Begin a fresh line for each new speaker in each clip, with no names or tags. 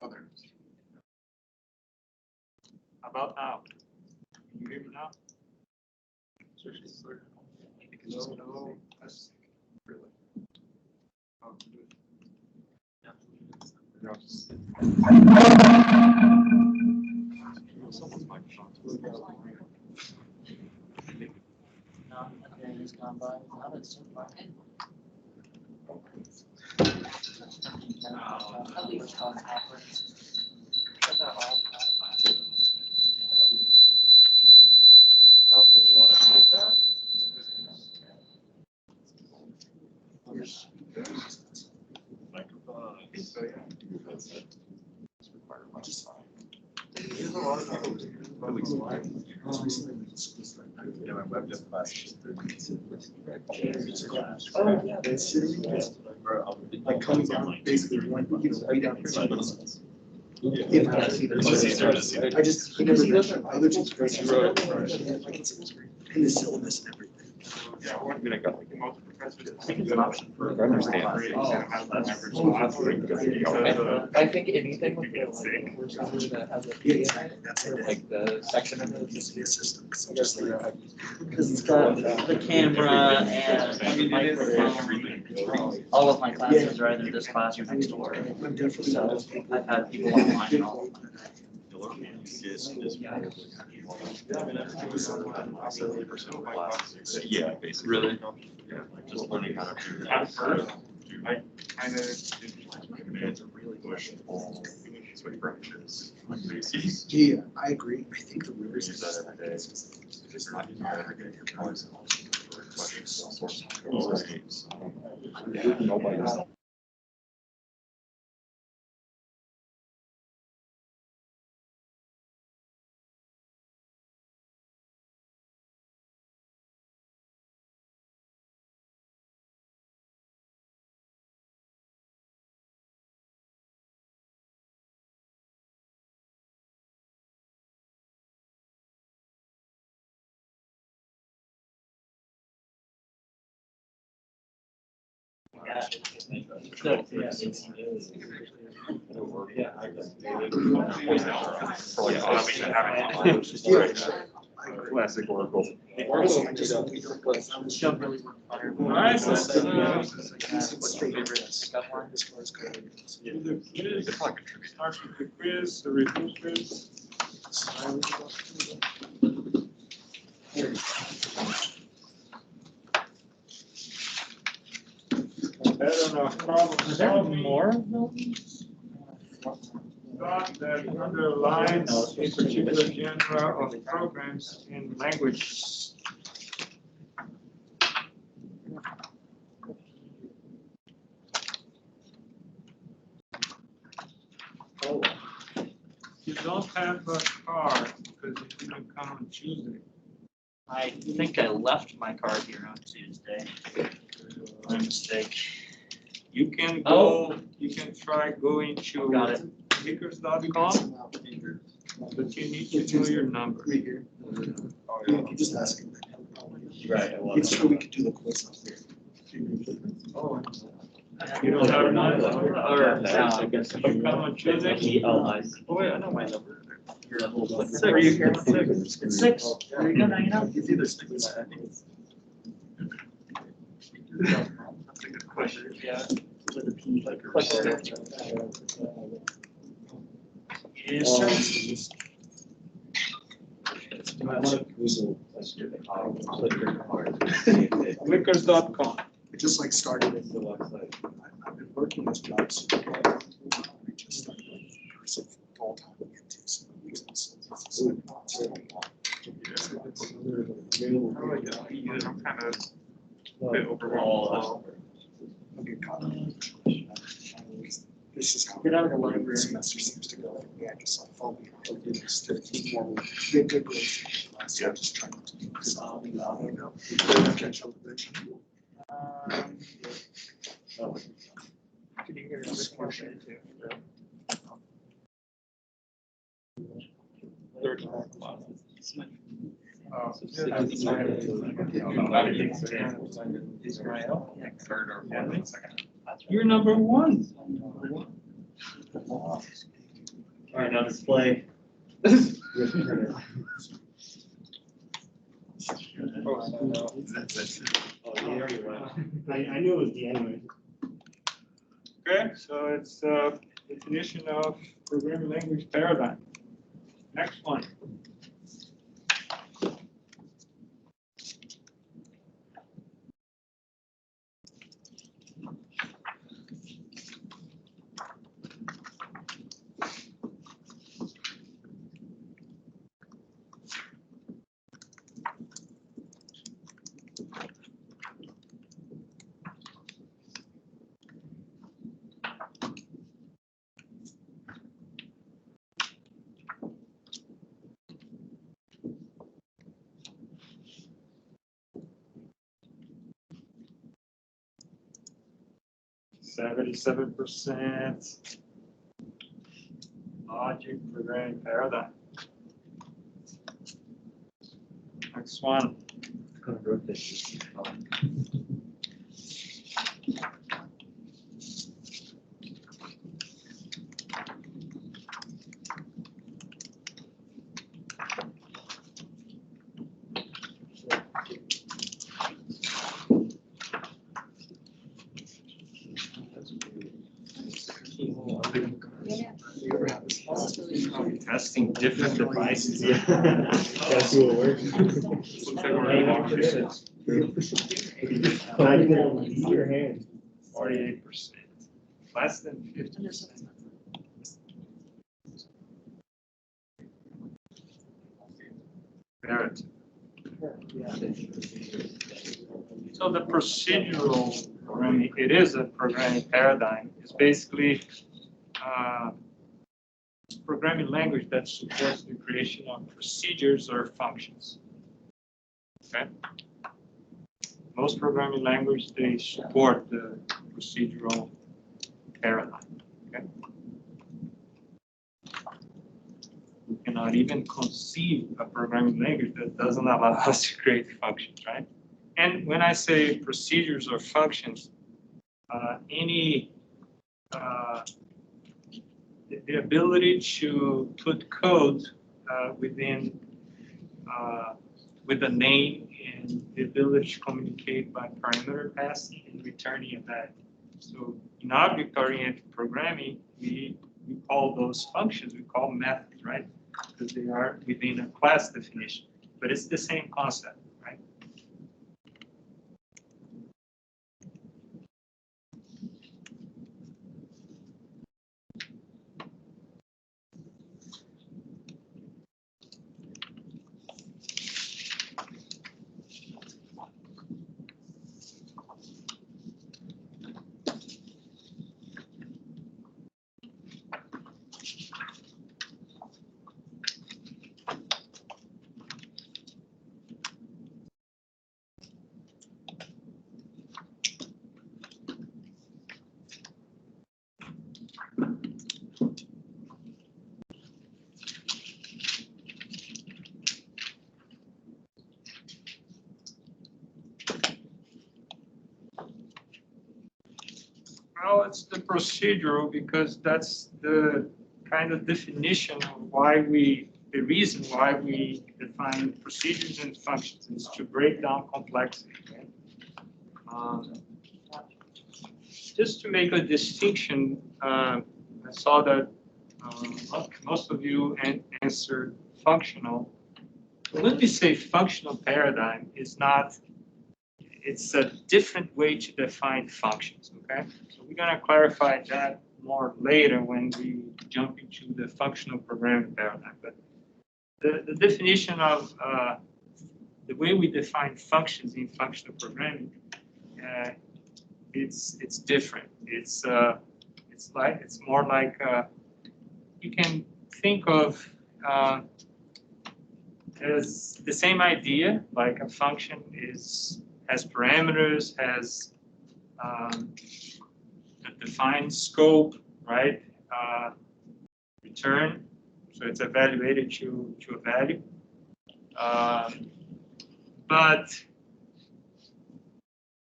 others. How about now? Can you hear me now? No, that's really. Oh, good.
Someone's microphone.
No, a day has gone by without it so far. At least one conference. Malcolm, you want to mute that?
Microphone.
Yeah, my web dev class is just 30 minutes.
Oh, yeah.
Like coming down, basically one, right down here.
Yeah.
If I see the.
It's just easier to see.
I just, he never mentioned other two professors. In the syllabus and everything.
Yeah,
I mean, I got like
most professors.
I think it's an option for.
I understand.
I think anything with the that has a
Yeah,
P
exactly, that's it.
like the section of it.
It's the system, so just like.
Because it's got the camera and the microphone. All of my classes are either this class or next door.
I'm definitely.
So I've had people online and all.
Yeah, basically.
Really?
Yeah, like just learning how to do
At
that.
first, I kind of
Push, pull, switch branches, like basics.
Yeah, I agree. I think the real
Use
reason is
that every day.
that
Just not even better getting your points. Questions, source games. Nobody does. Classic Oracle.
Don't really work better.
Alright, so
What's your favorite pickup line?
as far as code.
the quiz,
It's not contributing.
starts with the quiz, the review quiz. I don't know, problem
Is there
solving.
more of those?
Thought that underlines a particular genre of programs in languages. You don't have a car because you didn't come on Tuesday.
I think I left my card here on Tuesday. My mistake.
You can
Oh.
go, you can try going to
Got it.
makers.com, but you need to know your number.
Right here.
Oh,
Yeah, if you just ask him.
Right.
It's sure we could do the quiz up there.
Oh, you don't have a number?
Or, no, I guess.
You come on Tuesday?
Oh, I see.
Oh, wait, I know my number.
Six. Are you here? It's six. There you go, now you know.
It's either six.
That's a good question.
Yeah.
With a P.
Click there.
Yes, sir. Makers.com.
It just like started in the website. I've been working this job super hard. I just started person full time again too. So it makes sense.
I'm kind of a bit overwhelmed.
Okay, got it. This is how
Get out of the library.
the semester seems to go. Yeah, just like fall behind. Just to keep more good grades in the class. So I'm just trying to do this. You know, catch up with it.
Can you hear this portion too?
Third class.
Israel. Yeah, third or fourth.
You're number one.
All right, now display.
I knew it was the anyway.
Okay, so it's definition of programming language paradigm. Next one. %. Logic programming paradigm. Next one. Testing different devices.
That's what works.
Looks like we're ready to finish this.
Not even on your hand.
48%. Less than 50%. Narrative. So the procedural programming, it is a programming paradigm. It's basically programming language that supports the creation of procedures or functions. Okay. Most programming languages, they support the procedural paradigm. Okay. We cannot even conceive a programming language that doesn't allow us to create functions, right? And when I say procedures or functions, the ability to put code within with a name and the ability to communicate by parameter passing and returning a value. So in object-oriented programming, we call those functions, we call methods, right? Because they are within a class definition, but it's the same concept, right? Well, it's the procedural because that's the kind of definition of why the reason why we define procedures and functions is to break down complexity. Right? Just to make a distinction, I saw that most of you answered functional. When we say functional paradigm, it's a different way to define functions, okay? So we're gonna clarify that more later when we jump into the functional programming paradigm. But the definition of the way we define functions in functional programming, it's different. It's more like you can think of as the same idea, like a function has parameters, has a defined scope, right? Return, so it's evaluated to a value. But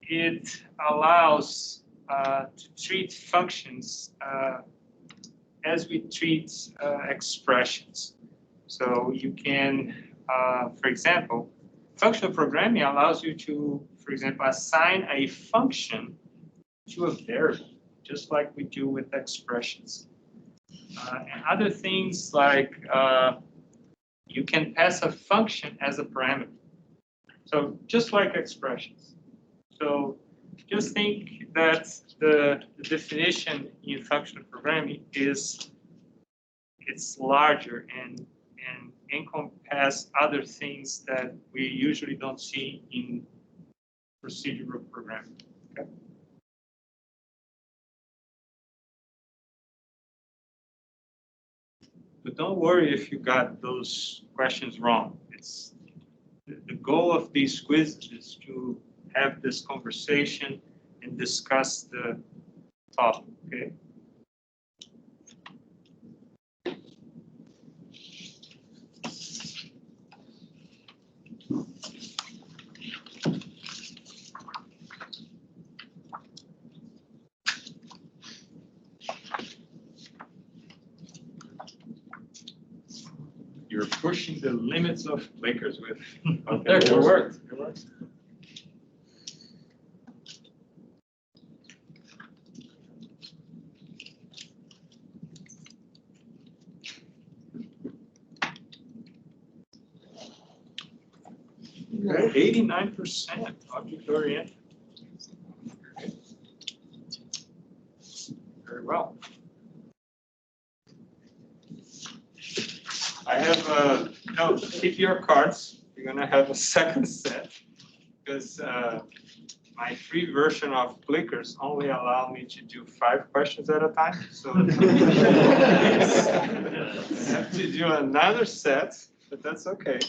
it allows to treat functions as we treat expressions. So you can, for example, functional programming allows you to, for example, assign a function to a variable, just like we do with expressions. And other things like you can pass a function as a parameter. So just like expressions. So just think that the definition in functional programming is it's larger and encompass other things that we usually don't see in procedural programming. Okay? But don't worry if you got those questions wrong. It's the goal of these quizzes is to have this conversation and discuss the topic, okay? You're pushing the limits of Lakers with.
There, it worked.
It worked. Okay, 89% object oriented. Very well. I have no, keep your cards. You're gonna have a second set because my free version of clickers only allow me to do 5 questions at a time. So I have to do another set, but that's okay.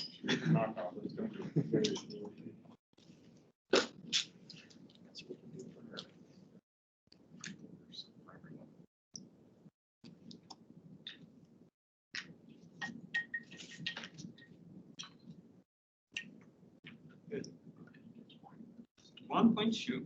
Good. 1.2.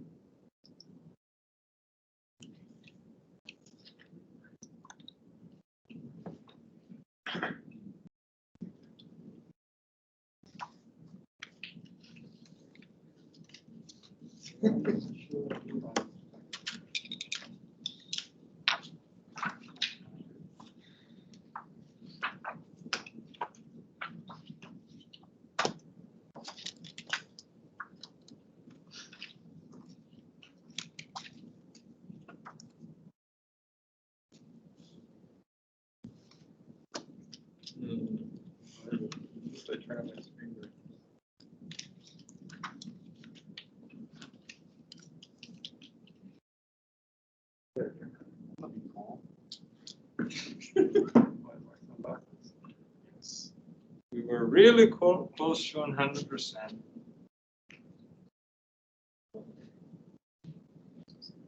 We were really close to 100%.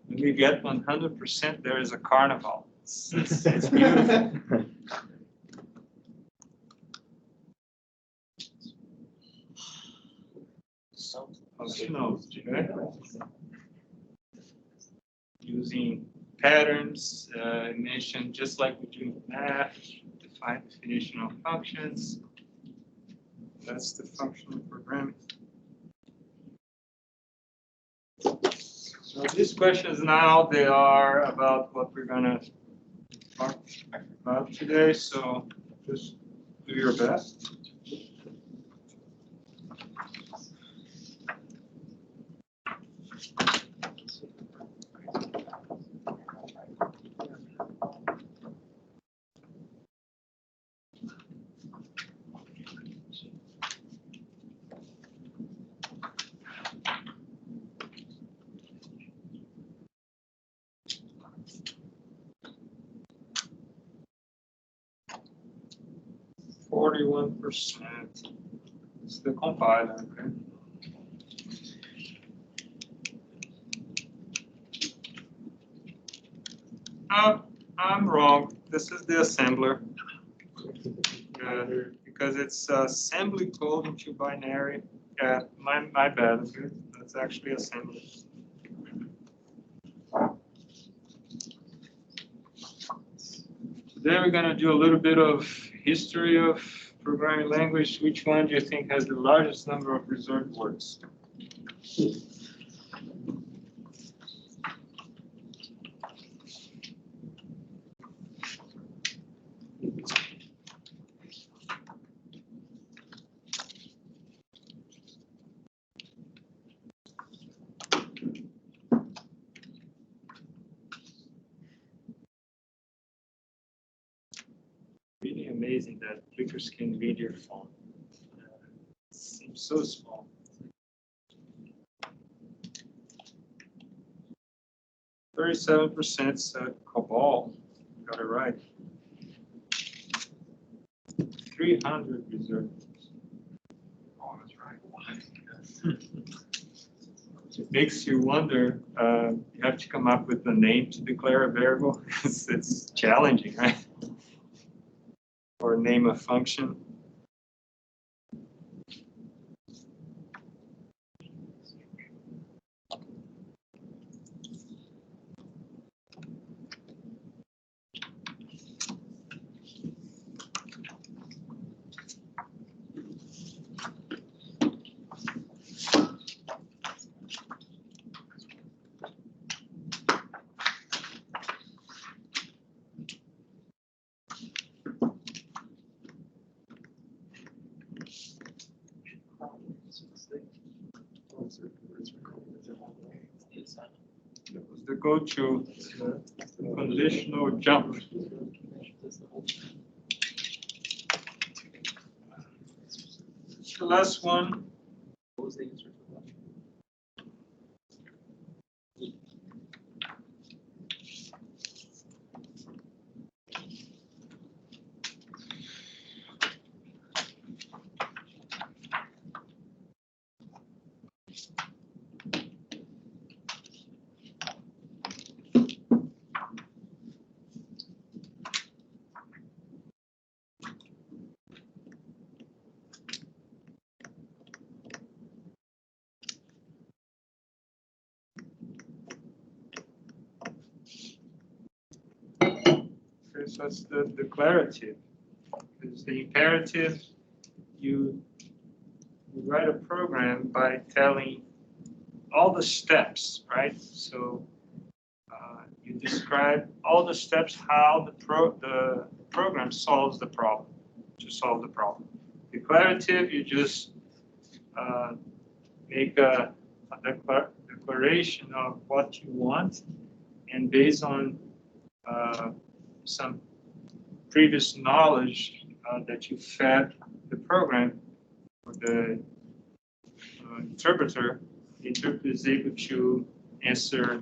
When we get 100%, there is a carnival. It's beautiful. Functionals, okay? Using patterns, mentioned just like we do in math, define definition of functions. That's the functional programming. So these questions now, they are about what we're gonna talk about today. So just do your best. %. It's the compiler, okay? I'm wrong. This is the assembler. Because it's assembly code into binary. Yeah, my bad. That's actually assembly. Then we're gonna do a little bit of history of programming language. Which one do you think has the largest number of reserved words? Really amazing that clickers can read your phone. It seems so small. 37% said COBOL. Got it right. 300 reserved.
Oh, that's right.
It makes you wonder, you have to come up with a name to declare a variable. It's challenging, right? Or name a function. That was the go-to conditional jump. The last one.
What was the answer for that?
So that's the declarative. Because the imperative, you write a program by telling all the steps, right? So you describe all the steps how the program solves the problem, to solve the problem. Declarative, you just make a declaration of what you want, and based on some previous knowledge that you fed the program or the interpreter, the interpreter is able to answer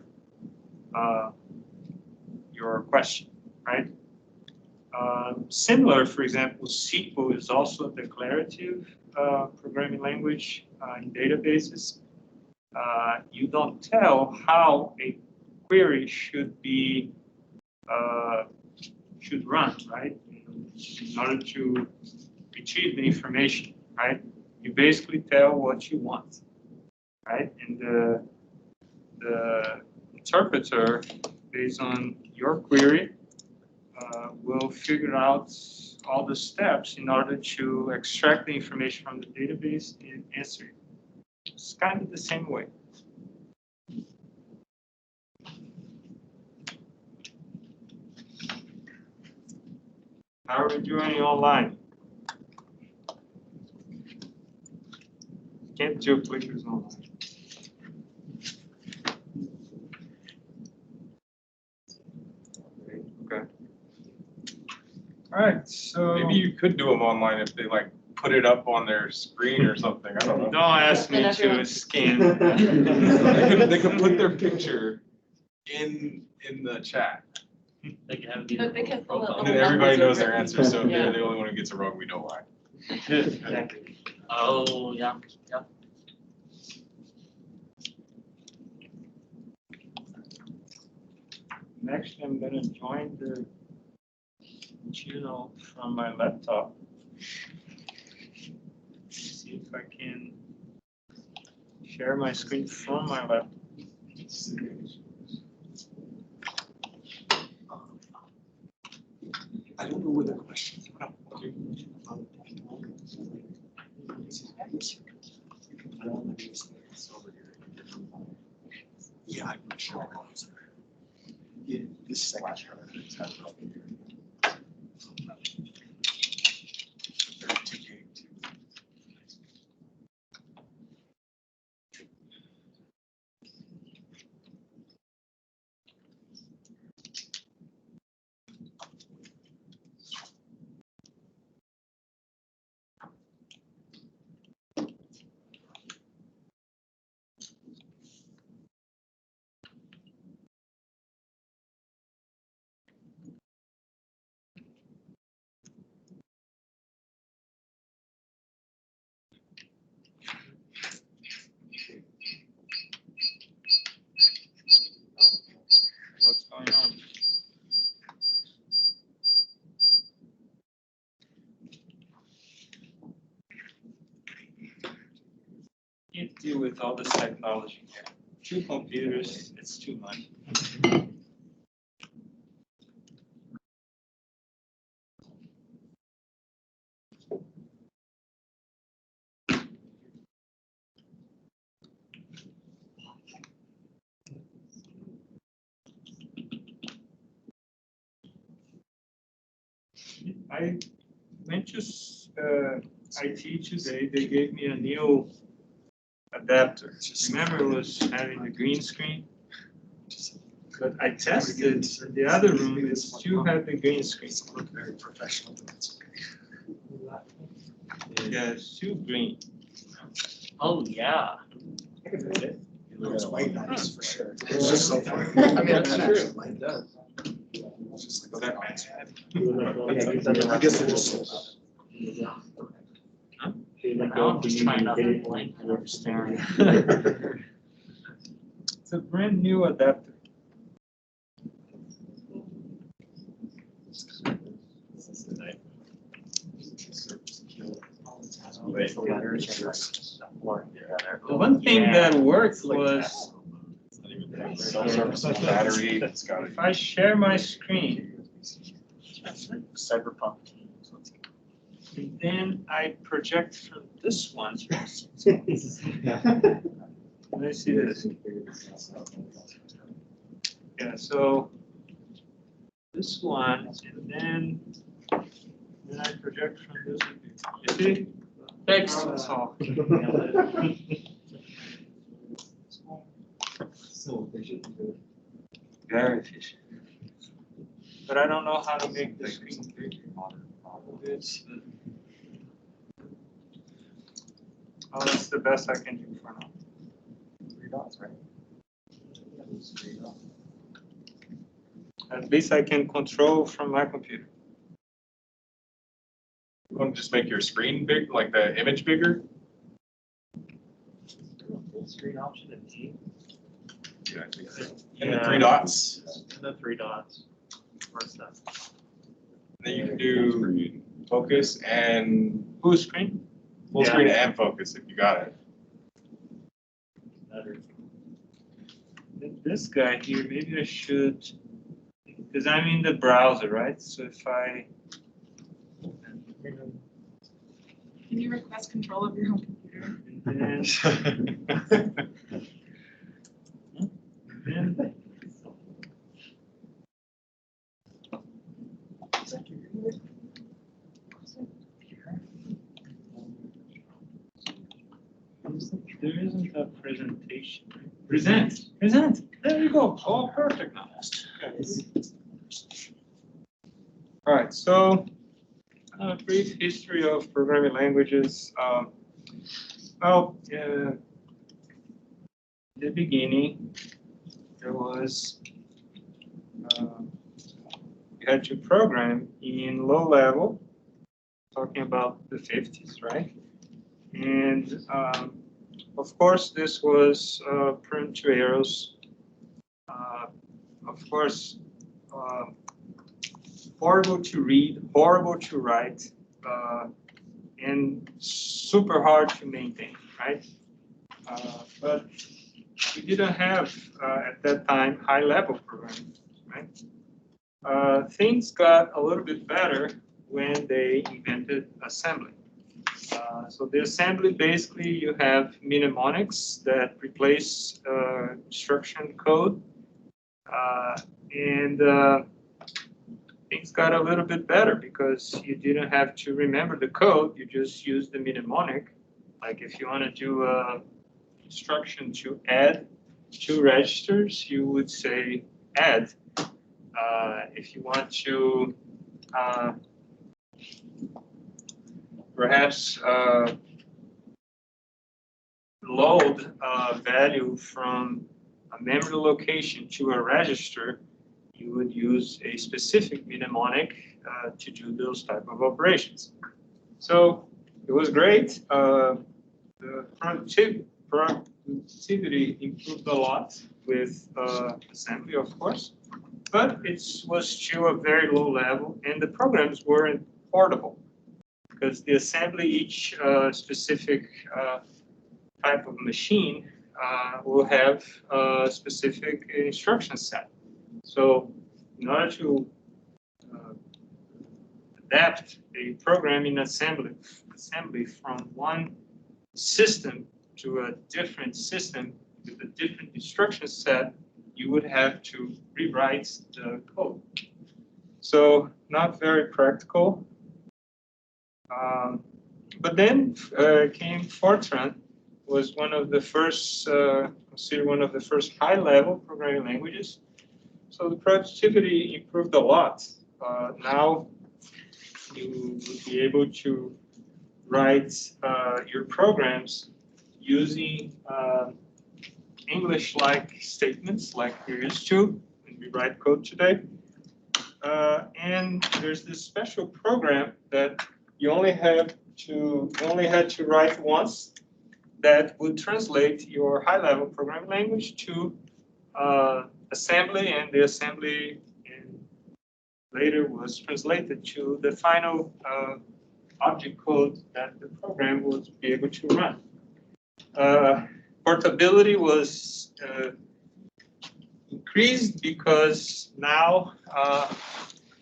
your question, right? Similar, for example, SQL is also a declarative programming language in databases. You don't tell how a query should be should run, right? In order to retrieve the information, right? You basically tell what you want, right? And the interpreter, based on your query, will figure out all the steps in order to extract the information from the database and answer it. It's kind of the same way. How are we doing online? Can't do clickers online. Okay. All right, so.
Maybe you could do them online if they like put it up on their screen or something. I don't know.
Don't ask me to scan.
They could put their picture in the chat.
They can have it be
But they
their
can pull it
profile.
And then everybody knows their answer, so if
Yeah.
they're the only one who gets it wrong, we know why.
Exactly.
Oh, yeah, yeah.
Next, I'm gonna join the channel from my laptop. See if I can share my screen from my laptop.
I
I don't know where the questions are. Yeah, I'm not sure. Yeah, this is like.
What's going on? Can't deal with all the technology here. 2 computers, it's too much. I went to IT today, they gave me a new adapter. Remember it was having the green screen? But I tested the other room, it still had the green screen.
It's not very professional, but it's okay.
Yeah, it's still green.
Oh, yeah.
It's white noise for sure. It's just so funny. I mean, that's true. It does. It's just like, that man's head. I guess they're just so
I'm just trying not to blink and I'm staring.
It's a brand new adapter. The one thing that worked was
Self-servicing battery, it's got
if I share my screen
Cyberpunk.
and then I project from this one. Let me see this. Yeah, so this one, and then I project from this one. You see?
Fixed.
That's all. Very efficient. But I don't know how to make the screen bigger. Oh, that's the best I can do for now.
3 dots, right?
At least I can control from my computer.
You want to just make your screen big, like the image bigger?
Full screen option in Teams.
Yeah, I think so. And the 3 dots.
And the 3 dots. Where's that?
Then you can do focus and
Full screen?
full
Yeah.
screen and focus if you got it.
Better.
This guy here, maybe I should, because I'm in the browser, right? So if I,
Can you request control of your home computer?
and then there isn't a presentation. Present. There you go. All perfect now. Okay. All right, so a brief history of programming languages. In the beginning, there was, you had to program in low level, talking about the 50s, right? And of course, this was prone to errors. Of course, horrible to read, horrible to write, and super hard to maintain, right? But we didn't have, at that time, high-level programming, right? things got a little bit better when they invented assembly. So the assembly, basically, you have mnemonics that replace instruction code, and things got a little bit better because you didn't have to remember the code. You just use the mnemonic. Like if you want to do a instruction to add 2 registers, you would say add. If you want to perhaps load a value from a memory location to a register, you would use a specific mnemonic to do those type of operations. So it was great. The productivity improved a lot with assembly, of course, but it was still a very low level, and the programs weren't portable because the assembly, each specific type of machine will have a specific instruction set. So in order to adapt a program in assembly from one system to a different system with a different instruction set, you would have to rewrite the code. So not very practical. But then came Fortran, was one of the first, considered one of the first high-level programming languages. So the productivity improved a lot. Now you would be able to write your programs using English-like statements like we're used to when we write code today. And there's this special program that you only had to write once that would translate your high-level programming language to assembly, and the assembly later was translated to the final object code that the program would be able to run. Portability was increased because now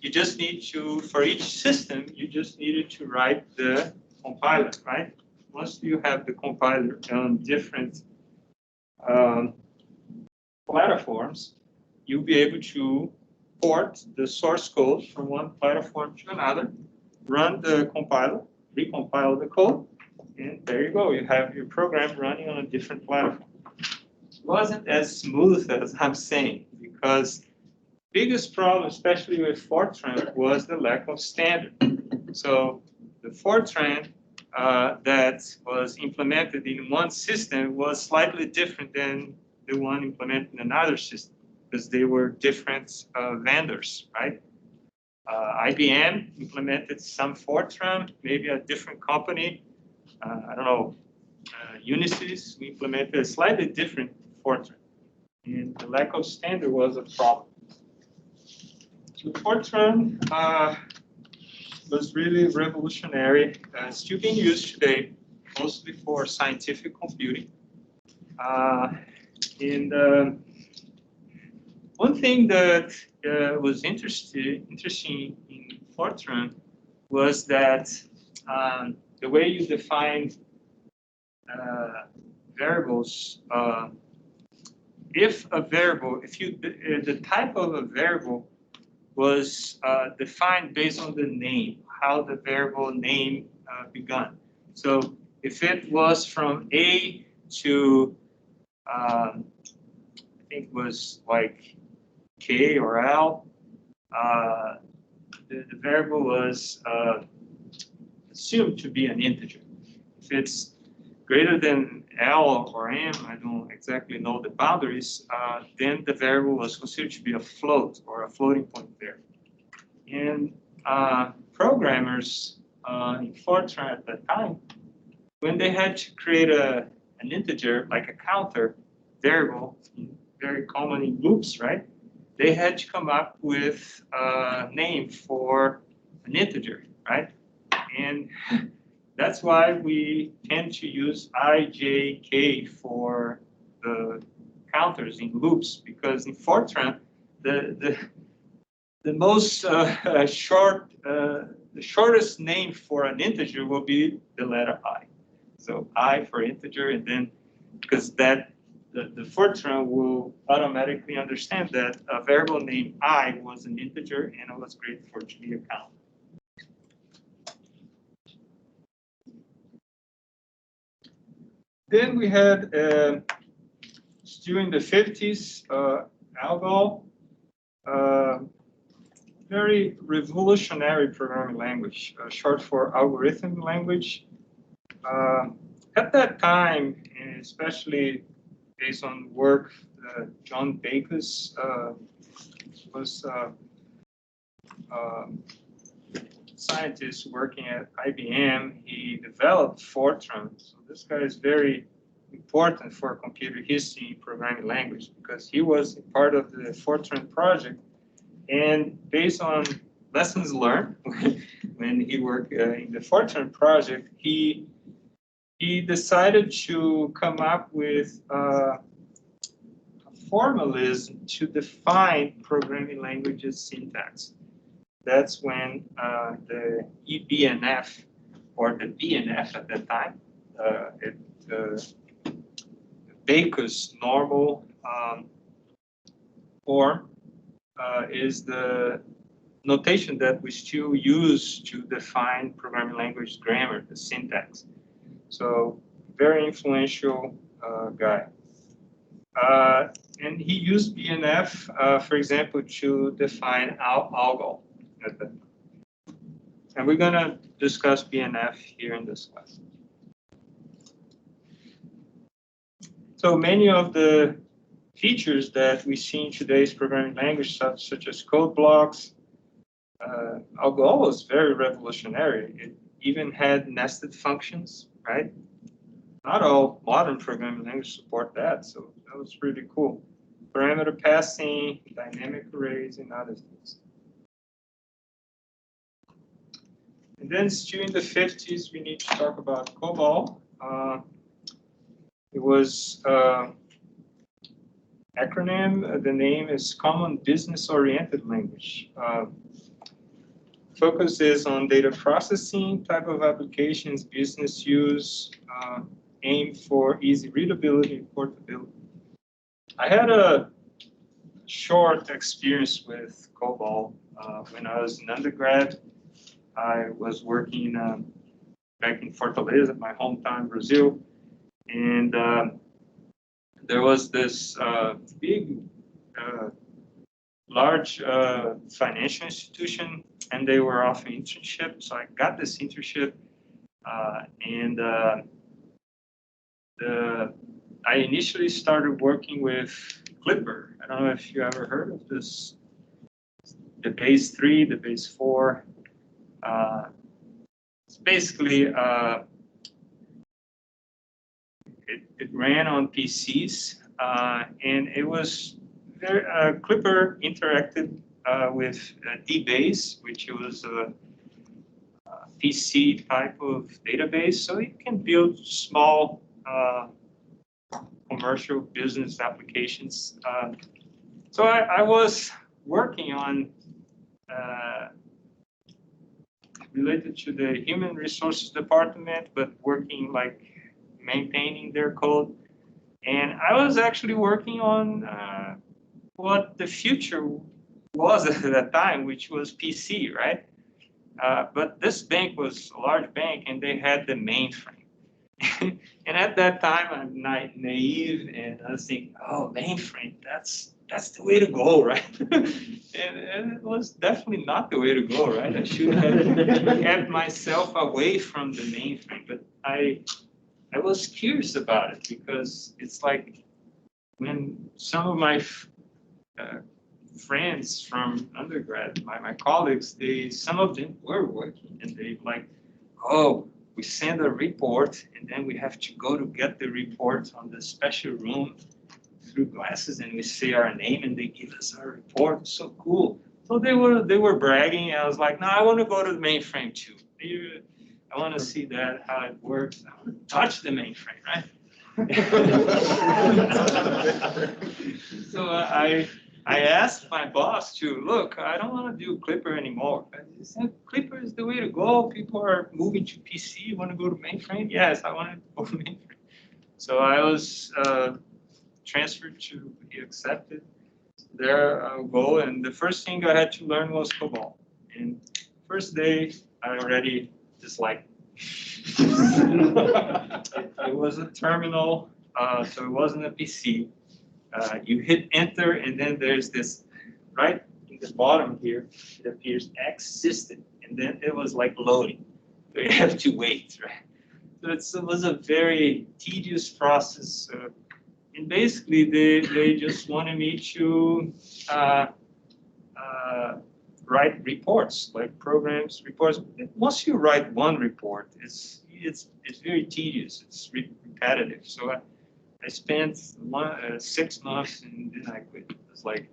you just need to, for each system, you just needed to write the compiler, right? Once you have the compiler on different platforms, you'll be able to port the source code from one platform to another, run the compiler, recompile the code, and there you go. You have your program running on a different platform. It wasn't as smooth as I'm saying, because biggest problem, especially with Fortran, was the lack of standard. So the Fortran that was implemented in one system was slightly different than the one implemented in another system, because they were different vendors, right? IBM implemented some Fortran, maybe a different company, I don't know, Unisys, we implemented a slightly different Fortran. And the lack of standard was a problem. So Fortran was really revolutionary, still being used today, mostly for scientific computing. And one thing that was interesting in Fortran was that the way you define variables, if the type of a variable was defined based on the name, how the variable name began. So if it was from A to, I think it was like K or L, the variable was assumed to be an integer. If it's greater than L or M, I don't exactly know the boundaries, then the variable was considered to be a float or a floating point variable. And programmers in Fortran at that time, when they had to create an integer, like a counter variable, very common in loops, right? They had to come up with a name for an integer, right? And that's why we tend to use I, J, K for the counters in loops, because in Fortran, the the most the shortest name for an integer will be the letter I. So I for integer, and then because that the Fortran will automatically understand that a variable named I was an integer and it was great for to be a count. Then we had still in the 50s, ALGOL, very revolutionary programming language, short for algorithm language. At that time, and especially based on work John Backus was scientist working at IBM. He developed Fortran. So this guy is very important for computer history programming language because he was part of the Fortran project. And based on lessons learned when he worked in the Fortran project, he decided to come up with a formalism to define programming languages syntax. That's when the eBNF, or the BNF at that time, Backus normal form is the notation that we still use to define programming language grammar, the syntax. So very influential guy. And he used BNF, for example, to define ALGOL. And we're going to discuss BNF here in this class. So many of the features that we see in today's programming language, such as code blocks, ALGOL was very revolutionary. It even had nested functions, right? Not all modern programming languages support that, so that was pretty cool. Parameter passing, dynamic arrays, and other things. And then still in the 50s, we need to talk about COBOL. It was acronym, the name is Common Business Oriented Language. Focus is on data processing type of applications, business use, aim for easy readability and portability. I had a short experience with COBOL when I was an undergrad. I was working back in Fortaleza, my hometown, Brazil, and there was this big, large financial institution, and they were offering internship. So I got this internship, and I initially started working with Clipper. I don't know if you ever heard of this. The base 3, the base 4. It's basically it ran on PCs, and it was very Clipper interacted with DBase, which was a PC type of database, so you can build small commercial business applications. So I was working on related to the human resources department, but working like maintaining their code. And I was actually working on what the future was at that time, which was PC, right? But this bank was a large bank, and they had the mainframe. And at that time, I'm naive, and I was thinking, oh, mainframe, that's the way to go, right? and it was definitely not the way to go, right? I should have kept myself away from the mainframe. But I was curious about it because it's like when some of my friends from undergrad, my colleagues, some of them were working, and they like, oh, we send a report, and then we have to go to get the report on the special room through glasses, and we say our name, and they give us our report. It's so cool. So they were bragging. I was like, no, I want to go to the mainframe too. I want to see that, how it works. I want to touch the mainframe, right? So I asked my boss to, look, I don't want to do Clipper anymore. He said, Clipper is the way to go. People are moving to PC. You want to go to mainframe? Yes, I want to go to mainframe. So I was transferred to, he accepted. There I'll go. And the first thing I had to learn was COBOL. And first day, I already disliked it. It was a terminal, so it wasn't a PC. You hit enter, and then there's this, right in the bottom here, it appears X system, and then it was like loading. So you have to wait, right? So it was a very tedious process. And basically, they just wanted me to write reports, like programs, reports. Once you write one report, it's very tedious. It's repetitive. So I spent 6 months and then I quit. It was like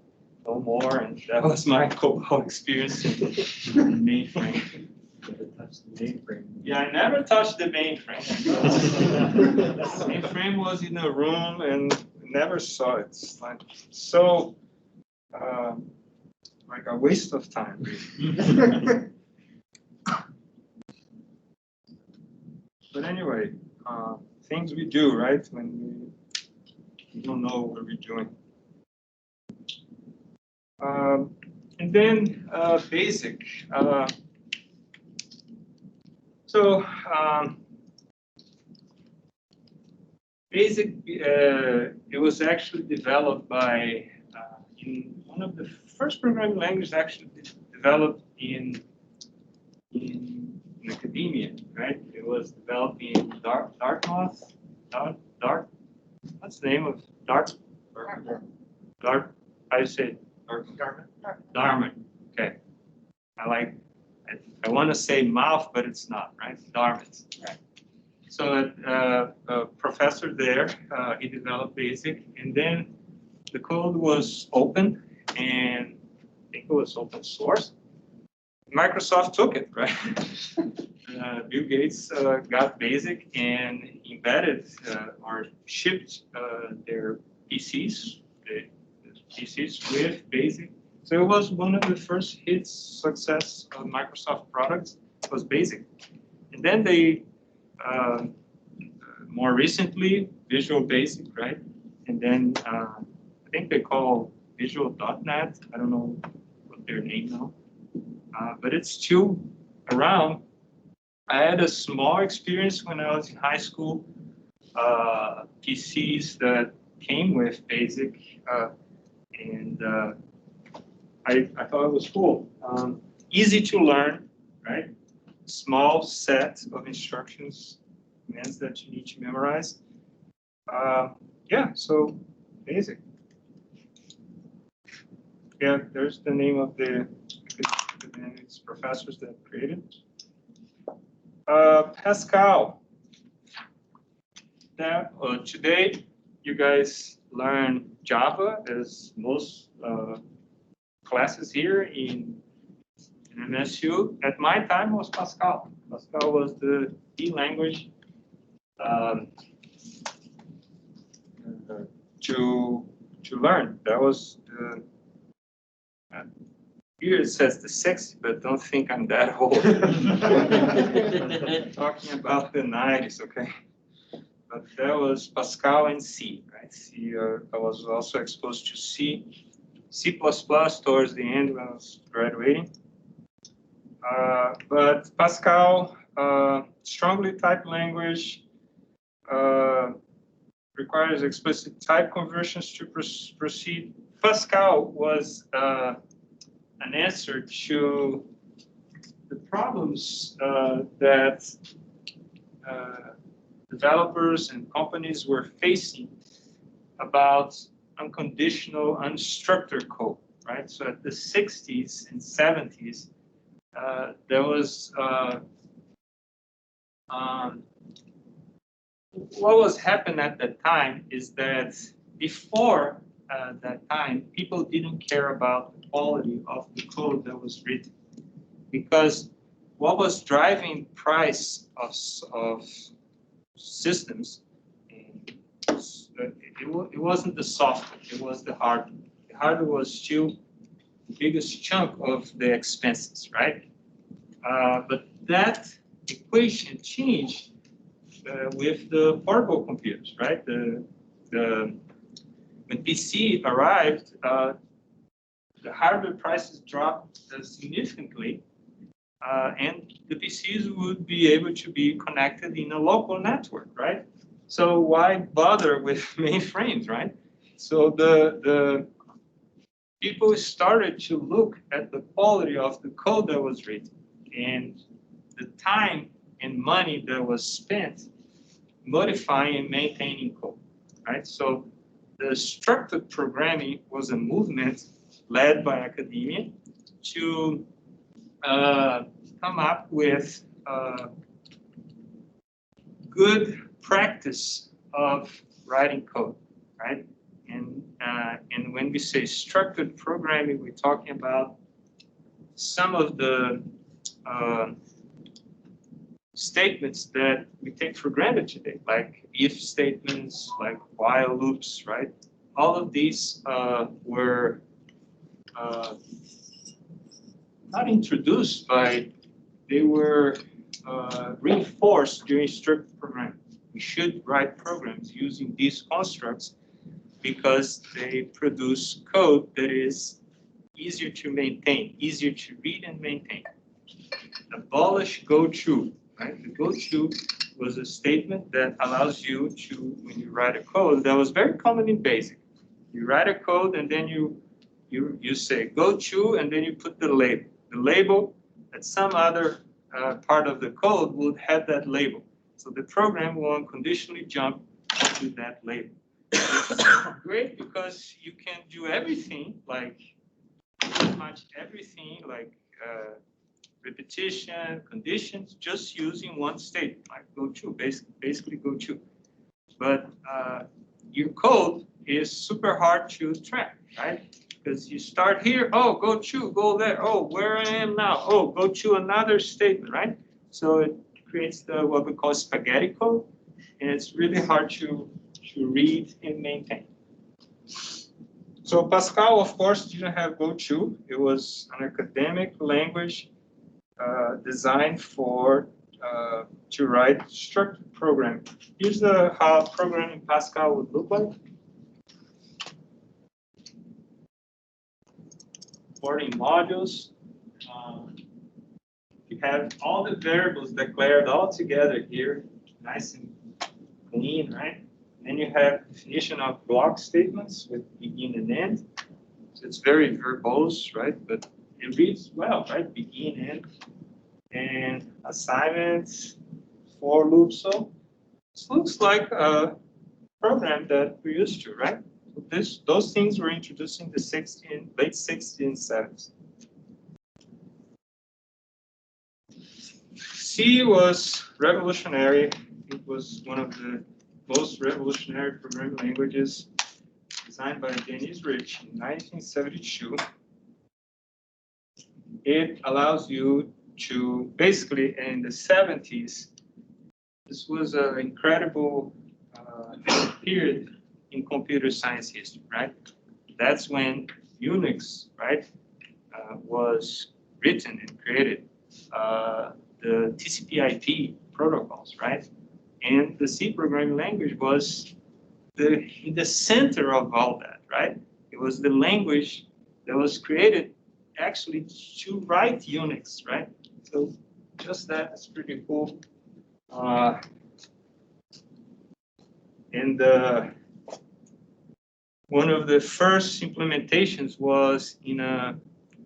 no more, and that was my COBOL experience in mainframe. Yeah, I never touched the mainframe. Mainframe was in a room and never saw it. It's like so. Like a waste of time. But anyway, things we do, right, when we don't know what we're doing. And then basic. Basic, it was actually developed by, in one of the first programming languages actually developed in academia, right? It was developed in Dartmouth, what's the name of Dartmouth? How do you say it? Dartmouth. Okay. I want to say mouth, but it's not, right? Dartmouth. Right. So a professor there, he developed BASIC, and then the code was open, and I think it was open source. Microsoft took it, right? Bill Gates got BASIC and embedded or shipped their PCs, the PCs with BASIC. So it was one of the first hits success of Microsoft products was BASIC. And then they, more recently, Visual Basic, right? And then I think they call Visual.net. I don't know what their name now. But it's still around. I had a small experience when I was in high school, PCs that came with BASIC, and I thought it was cool. Easy to learn, right? Small set of instructions, commands that you need to memorize. Yeah, so BASIC. Yeah, there's the name of the professors that created. Pascal. Today, you guys learn Java, as most classes here in MSU. At my time, it was Pascal. Pascal was the language to learn. That was the. Here it says the 60s, but don't think I'm that old. Talking about the 90s, okay? But that was Pascal and C, right? C, I was also exposed to C, C++ towards the end when I was graduating. But Pascal, strongly typed language, requires explicit type conversions to proceed. Pascal was an answer to the problems that developers and companies were facing about unconditional, unstructured code, right? So at the 60s and 70s, there was what was happening at that time is that before that time, people didn't care about the quality of the code that was written, because what was driving price of systems, it wasn't the software, it was the hardware. The hardware was still the biggest chunk of the expenses, right? But that equation changed with the portable computers, right? When PC arrived, the hardware prices dropped significantly, and the PCs would be able to be connected in a local network, right? So why bother with mainframes, right? So the people started to look at the quality of the code that was written and the time and money that was spent modifying and maintaining code, right? So the structured programming was a movement led by academia to come up with good practice of writing code, right? And when we say structured programming, we're talking about some of the statements that we take for granted today, like if statements, like while loops, right? All of these were not introduced they were reinforced during structured programming. We should write programs using these constructs because they produce code that is easier to maintain, easier to read and maintain. Abolish go-to, right? The go-to was a statement that allows you to, when you write a code, that was very common in BASIC. You write a code and then you say go-to and then you put the label. The label at some other part of the code would have that label. So the program will unconditionally jump to that label. It's great because you can do everything, like pretty much everything, like repetition, conditions, just using one statement, like go to, basically go to. But your code is super hard to track, right? Because you start here, oh, go to, go there, oh, where I am now, oh, go to another statement, right? So it creates what we call spaghetti code, and it's really hard to read and maintain. So Pascal, of course, didn't have go-to. It was an academic language designed for to write structured programming. Here's how programming Pascal would look like. Importing modules. You have all the variables declared all together here, nice and clean, right? Then you have definition of block statements with begin and end. So it's very verbose, right? But it reads well, right? Begin, end, and assignments, for loops. So this looks like a program that we're used to, right? So those things were introduced in the late 60s and 70s. C was revolutionary. It was one of the most revolutionary programming languages designed by Dennis Rich in 1972. It allows you to basically, in the 70s, this was an incredible period in computer science history, right? That's when Unix, right, was written and created. The TCP/IP protocols, right? And the C programming language was in the center of all that, right? It was the language that was created actually to write Unix, right? So just that's pretty cool. And one of the first implementations was in a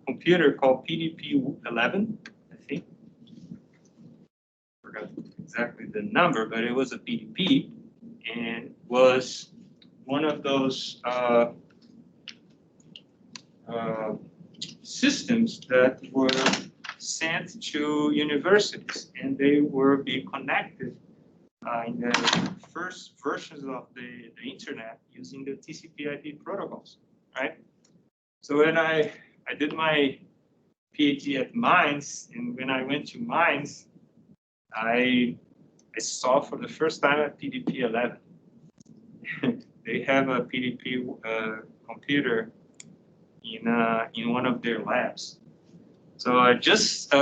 computer called PDP-11, I think. Forgot exactly the number, but it was a PDP and was one of those systems that were sent to universities, and they were being connected in the first versions of the internet using the TCP/IP protocols, right? So when I did my PhD at Mainz, and when I went to Mainz, I saw for the first time a PDP-11. They have a PDP computer in one of their labs. So I just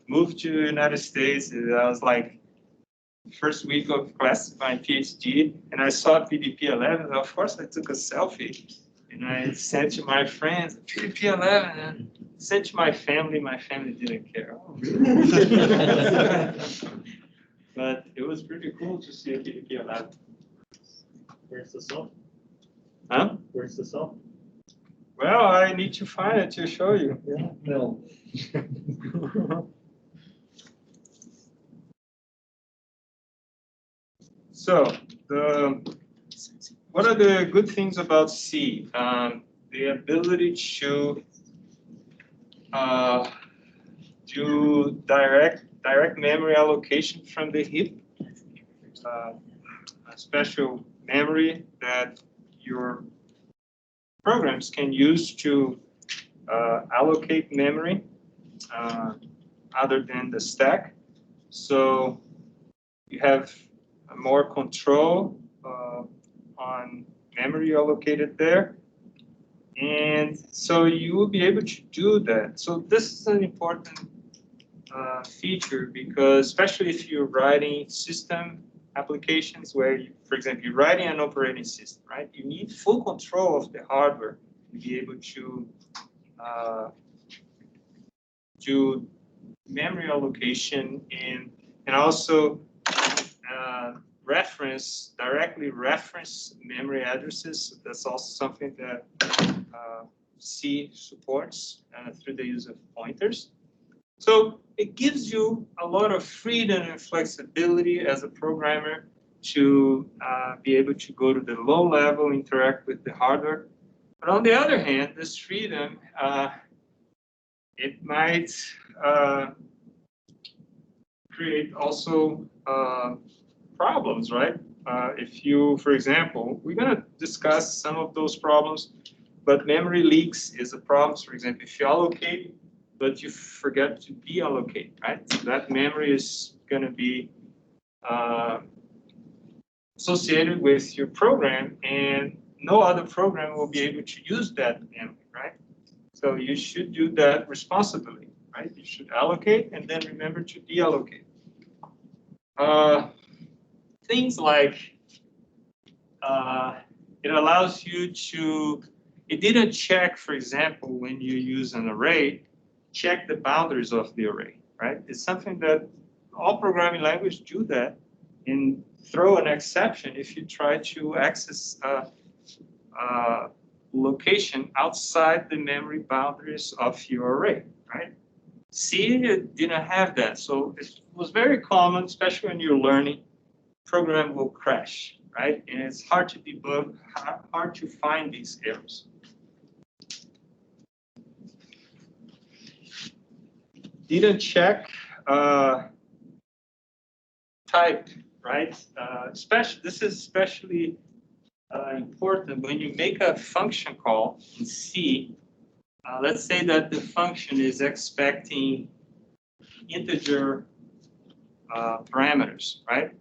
moved to the United States. And I was like first week of class, my PhD, and I saw PDP 11. Of course, I took a selfie and I sent to my friends, PDP 11, and sent to my family. My family didn't care. Oh, really? But it was pretty cool to see a PDP 11.
Where's the salt?
Huh?
Where's the salt?
Well, I need to find it to show you.
Yeah, no.
So, what are the good things about C? The ability to do direct memory allocation from the heap, a special memory that your programs can use to allocate memory other than the stack. So you have more control on memory allocated there. And so you will be able to do that. So this is an important feature because especially if you're writing system applications where, for example, you're writing an operating system, right? You need full control of the hardware to be able to do memory allocation and also directly reference memory addresses. That's also something that C supports through the use of pointers. So it gives you a lot of freedom and flexibility as a programmer to be able to go to the low level, interact with the hardware. But on the other hand, this freedom, it might create also problems, right? If you, for example, we're going to discuss some of those problems, but memory leaks is a problem. For example, if you allocate, but you forget to deallocate, right? So that memory is going to be associated with your program, and no other program will be able to use that memory, right? So you should do that responsibly, right? You should allocate and then remember to deallocate. Things like it allows you to, it didn't check, for example, when you use an array, check the boundaries of the array, right? It's something that all programming languages do that and throw an exception if you try to access a location outside the memory boundaries of your array, right? C didn't have that, so it was very common, especially when you're learning, program will crash, right? And it's hard to debug, hard to find these errors. Didn't check type, right? This is especially important when you make a function call in C. Let's say that the function is expecting integer parameters, right?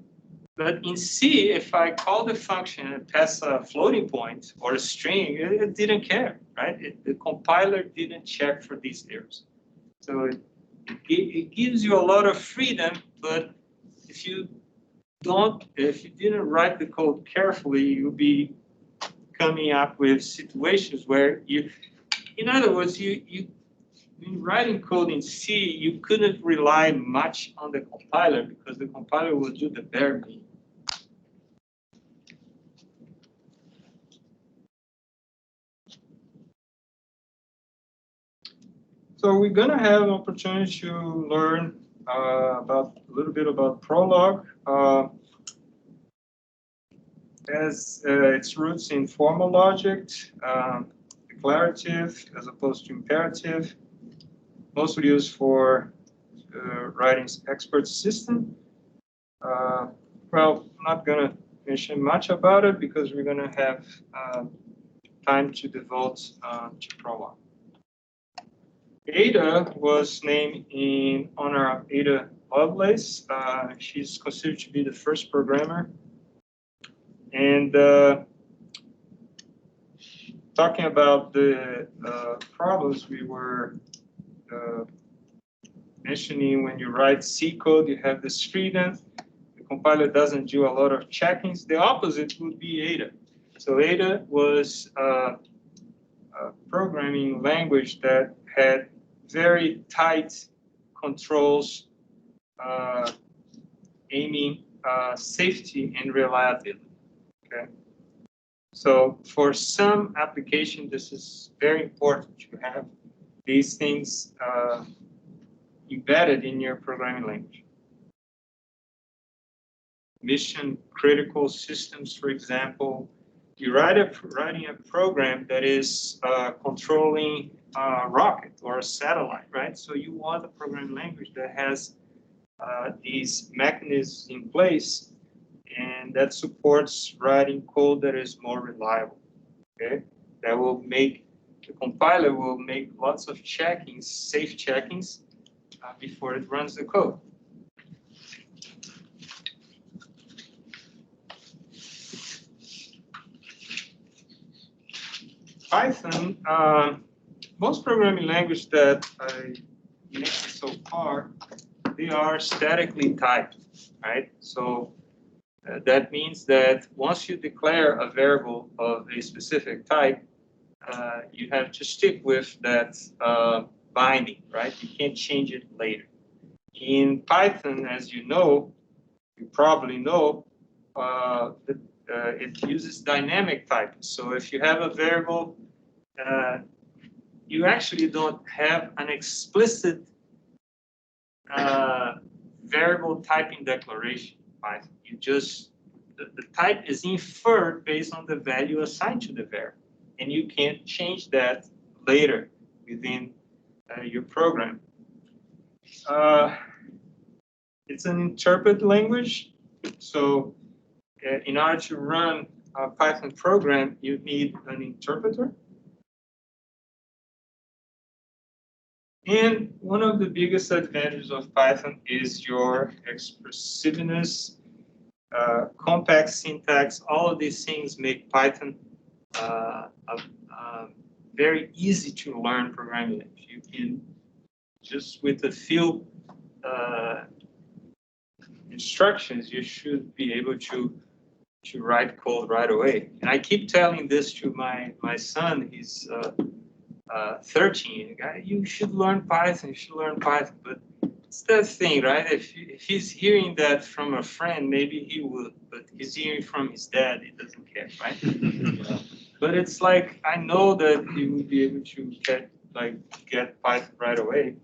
But in C, if I call the function and pass a floating point or a string, it didn't care, right? The compiler didn't check for these errors. So it gives you a lot of freedom, but if you didn't write the code carefully, you'll be coming up with situations where you, in other words, in writing code in C, you couldn't rely much on the compiler because the compiler will do the bare minimum. So we're gonna have an opportunity to learn about a little bit about Prolog. As its roots in formal logic, declarative as opposed to imperative, mostly used for writing expert system. Well, I'm not going to mention much about it because we're going to have time to devote to Prolog. Ada was named in honor of Ada Lovelace. She's considered to be the first programmer. And talking about the problems we were mentioning. When you write C code, you have this freedom. The compiler doesn't do a lot of checkings. The opposite would be Ada. So Ada was a programming language that had very tight controls aiming safety and reliability. Okay. So for some application, this is very important to have these things embedded in your programming language. Mission critical systems, for example, you're writing a program that is controlling a rocket or a satellite, right? So you want a programming language that has these mechanisms in place and that supports writing code that is more reliable, okay? That will make, the compiler will make lots of checkings, safe checkings, before it runs the code. Python, most programming language that I mentioned so far, they are statically typed, right? So that means that once you declare a variable of a specific type, you have to stick with that binding, right? You can't change it later. In Python, as you know, you probably know, it uses dynamic typing. So if you have a variable, you actually don't have an explicit variable typing declaration. Python. You just, the type is inferred based on the value assigned to the variable. And you can't change that later within your program. It's an interpret language. So in order to run a Python program, you need an interpreter. And one of the biggest advantages of Python is your expressiveness, compact syntax. All of these things make Python very easy to learn programming language. You can, just with a few instructions, you should be able to write code right away. And I keep telling this to my son. He's 13. You should learn Python. You should learn Python. But it's that thing, right? If he's hearing that from a friend, maybe he would. But he's hearing from his dad. He doesn't care, right? But it's like, I know that he would be able to get Python right away.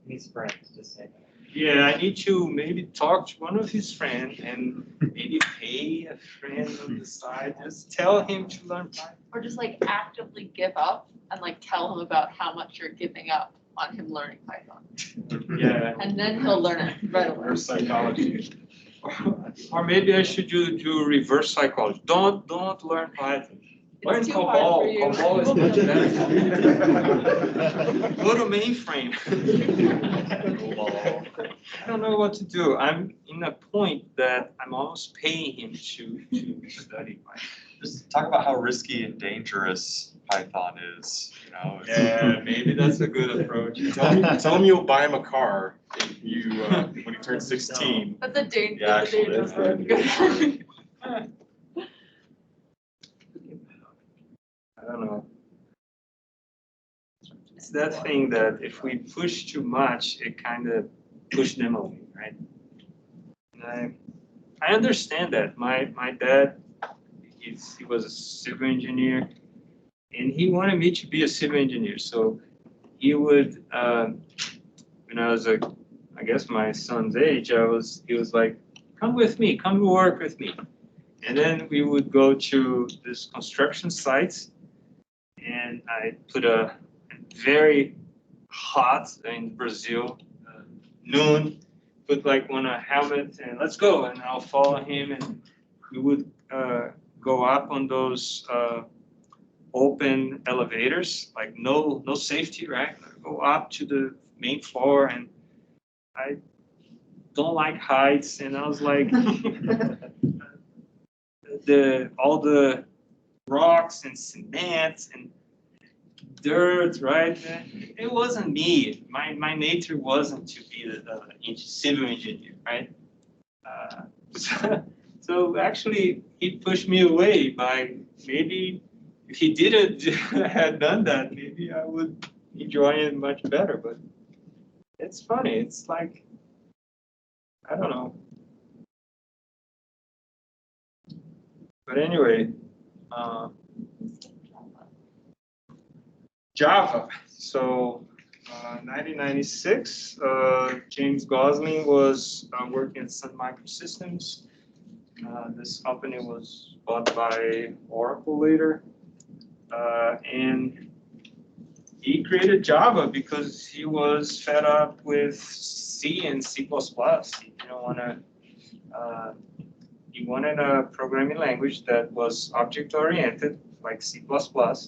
He's friends, just say that.
Yeah, I need to maybe talk to one of his friends and maybe pay a friend on the side. Just tell him to learn Python.
Or just like actively give up and like tell him about how much you're giving up on him learning Python.
Yeah.
And then he'll learn it right away.
Reverse psychology.
Or maybe I should do reverse psychology. Don't learn Python. Learn
It's too hard for
COBOL.
you.
COBOL is much better. Go to mainframe. I don't know what to do. I'm in a point that I'm almost paying him to study Python.
Just talk about how risky and dangerous Python is, you know?
Yeah, maybe that's a good approach.
Tell him you'll buy him a car if you, when he turns 16.
That's a danger.
Yeah,
That's a
actually,
dangerous
that's
word.
I don't know. It's that thing that if we push too much, it kind of pushes them away, right? And I understand that. My dad, he was a civil engineer, and he wanted me to be a civil engineer. So he would, when I was I guess my son's age, he was like, come with me, come work with me. And then we would go to this construction sites, and I put a very hot in Brazil, noon, put like on a helmet and let's go. And I'll follow him, and we would go up on those open elevators, like no safety, right? Go up to the main floor, and I don't like heights, and I was like, all the rocks and cement and dirt, right? It wasn't me. My nature wasn't to be the civil engineer, right? So actually, he pushed me away by maybe if he didn't had done that, maybe I would enjoy it much better. But it's funny. It's like I don't know. But anyway, Java. So 1996, James Gosling was working at Sun Microsystems. This company was bought by Oracle later. And he created Java because he was fed up with C and C++. He didn't want to, he wanted a programming language that was object-oriented, like C++. But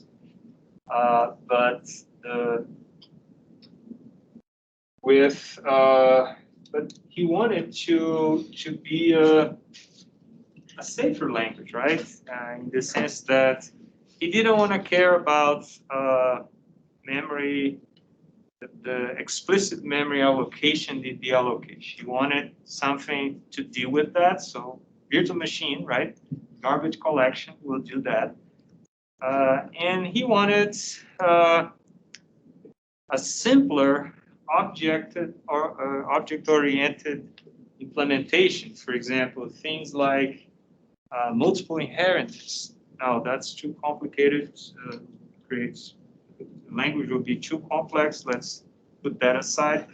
he wanted to be a safer language, right? In the sense that he didn't want to care about memory, the explicit memory allocation, the deallocation. He wanted something to deal with that. So virtual machine, right? Garbage collection will do that. And he wanted a simpler object-oriented implementation. For example, things like multiple inheritance. Now that's too complicated. Creates language will be too complex. Let's put that aside.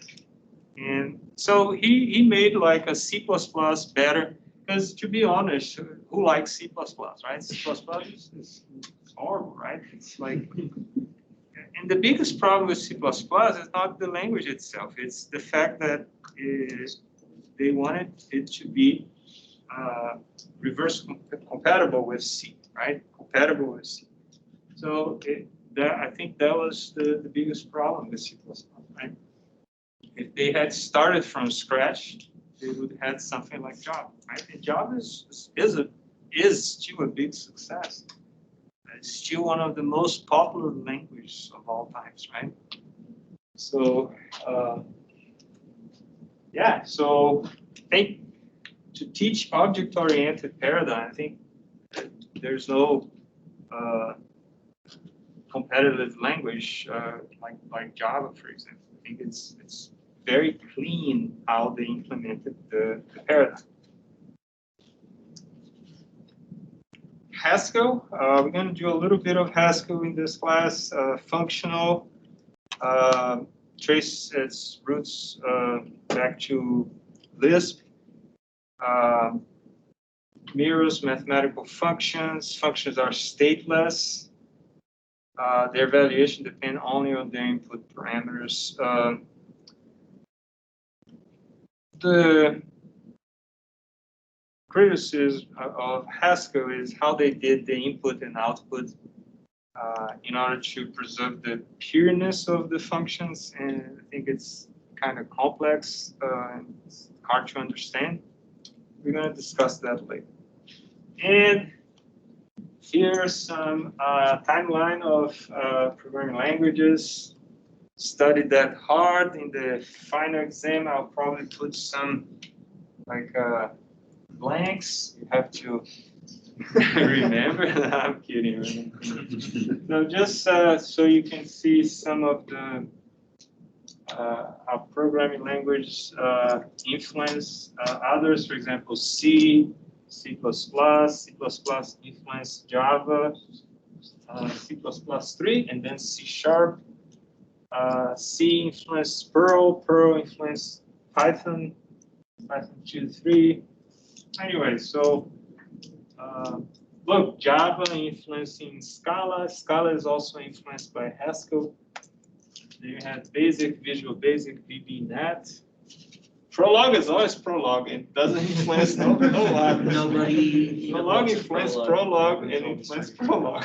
And so he made like a C++ better. Because to be honest, who likes C++, right? C++ is horrible, right? It's like, and the biggest problem with C++ is not the language itself. It's the fact that they wanted it to be reverse compatible with C, right? Compatible with C. So I think that was the biggest problem with C++, right? If they had started from scratch, they would have had something like Java, right? And Java is still a big success. It's still one of the most popular languages of all times, right? So, yeah, so I think to teach object-oriented paradigm, I think there's no competitive language like Java, for example. I think it's very clean how they implemented the paradigm. Haskell, we're going to do a little bit of Haskell in this class. Functional, trace its roots back to Lisp. Mirrors mathematical functions. Functions are stateless. Their valuation depends only on their input parameters. The criticism of Haskell is how they did the input and output in order to preserve the pureness of the functions, and I think it's kind of complex and it's hard to understand. We're going to discuss that later. And here's some timeline of programming languages. Studied that hard. In the final exam, I'll probably put some like blanks. You have to remember. I'm kidding. No, just so you can see some of the how programming language influence others. For example, C, C++, C++ influence Java, C++3, and then C#. C influenced Perl, Perl influenced Python, Python 2.3. Anyway, so look, Java influencing Scala. Scala is also influenced by Haskell. Then you have Basic, Visual Basic, VBNet. Prolog is always Prolog. It doesn't influence no log.
Nobody.
Prolog influenced Prolog and influenced Prolog.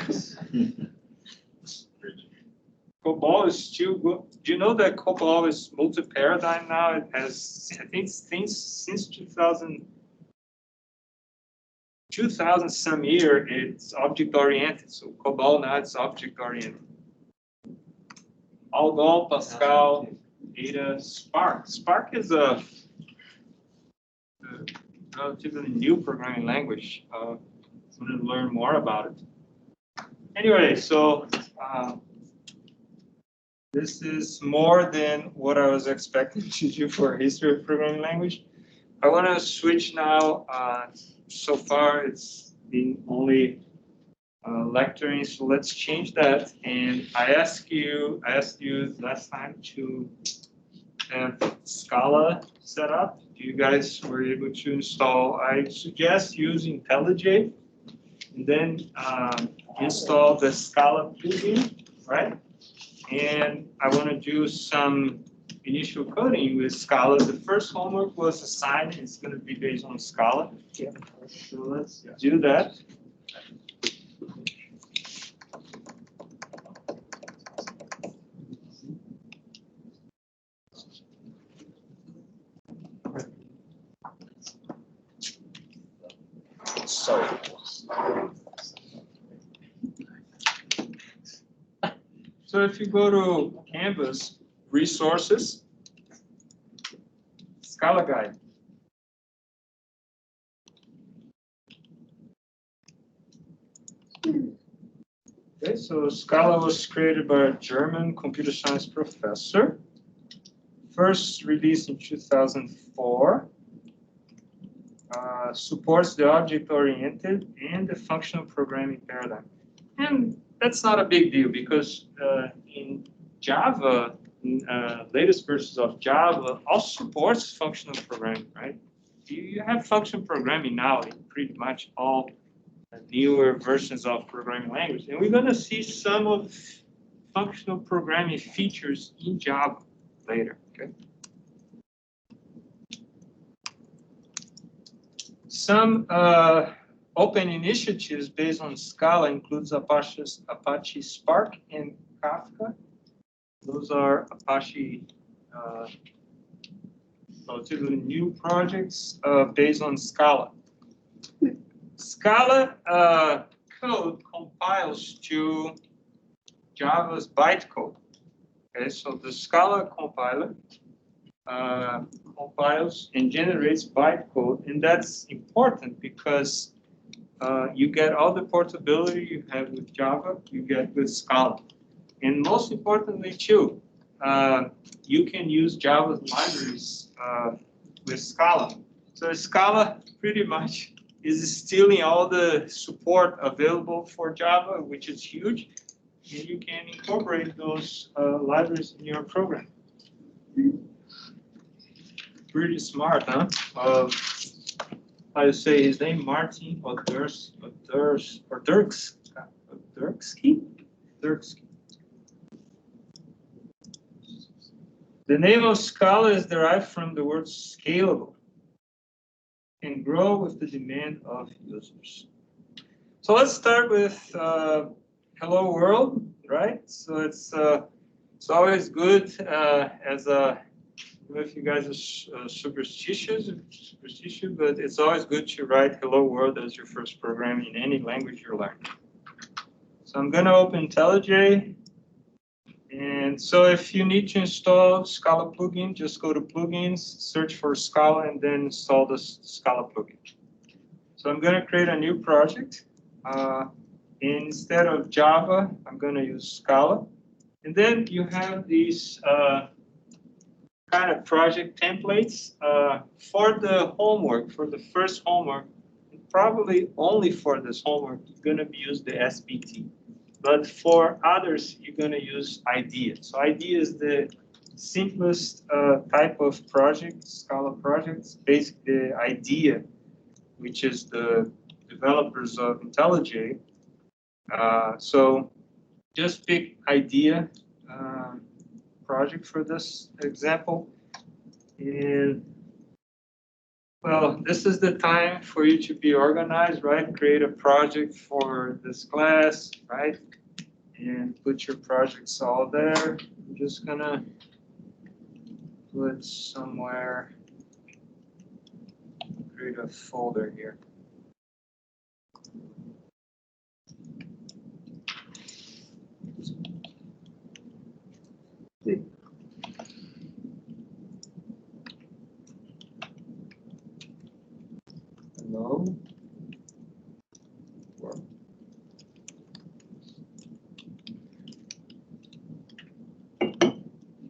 COBOL is still good. Do you know that COBOL is multi-paradigm now? It has, I think, since 2000, 2000 some year, it's object oriented. So COBOL now it's object oriented. Algol, Pascal, Ada, Spark. Spark is a relatively new programming language. I'm going to learn more about it. Anyway, so this is more than what I was expecting to do for a history of programming language. I want to switch now. So far, it's been only lecturing, so let's change that. And I asked you last time to have Scala set up. You guys were able to install. I suggest using IntelliJ, and then install the Scala plugin, right? And I want to do some initial coding with Scala. The first homework was assigned. It's going to be based on Scala. So let's do that. So if you go to Canvas, resources, Scala guide. Okay, so Scala was created by a German computer science professor. First released in 2004. Supports the object-oriented and the functional programming paradigm. And that's not a big deal because in Java, latest versions of Java also supports functional programming, right? You have functional programming now in pretty much all newer versions of programming language. And we're going to see some of functional programming features in Java later, okay? Some open initiatives based on Scala includes Apache Spark and Kafka. Those are Apache relatively new projects based on Scala. Scala code compiles to Java's bytecode. Okay, so the Scala compiler compiles and generates bytecode, and that's important because you get all the portability you have with Java, you get with Scala. And most importantly, too, you can use Java's libraries with Scala. So Scala pretty much is stealing all the support available for Java, which is huge, and you can incorporate those libraries in your program. Pretty smart, huh? How you say his name? Martin Dirksky. The name of Scala is derived from the word scalable and grow with the demand of users. So let's start with hello world, right? So it's always good as a, I don't know if you guys are superstitious, but it's always good to write hello world as your first program in any language you learn. So I'm going to open IntelliJ. And so if you need to install Scala plugin, just go to plugins, search for Scala, and then install the Scala plugin. So I'm going to create a new project. Instead of Java, I'm going to use Scala. And then you have these kind of project templates for the homework, for the first homework. Probably only for this homework, you're going to use the SPT. But for others, you're going to use IDEA. So IDEA is the simplest type of project, Scala projects. Basically, the IDEA, which is the developers of IntelliJ. So just pick IDEA project for this example. And well, this is the time for you to be organized, right? Create a project for this class, right? And put your projects all there. I'm just gonna put somewhere, create a folder here. hello world.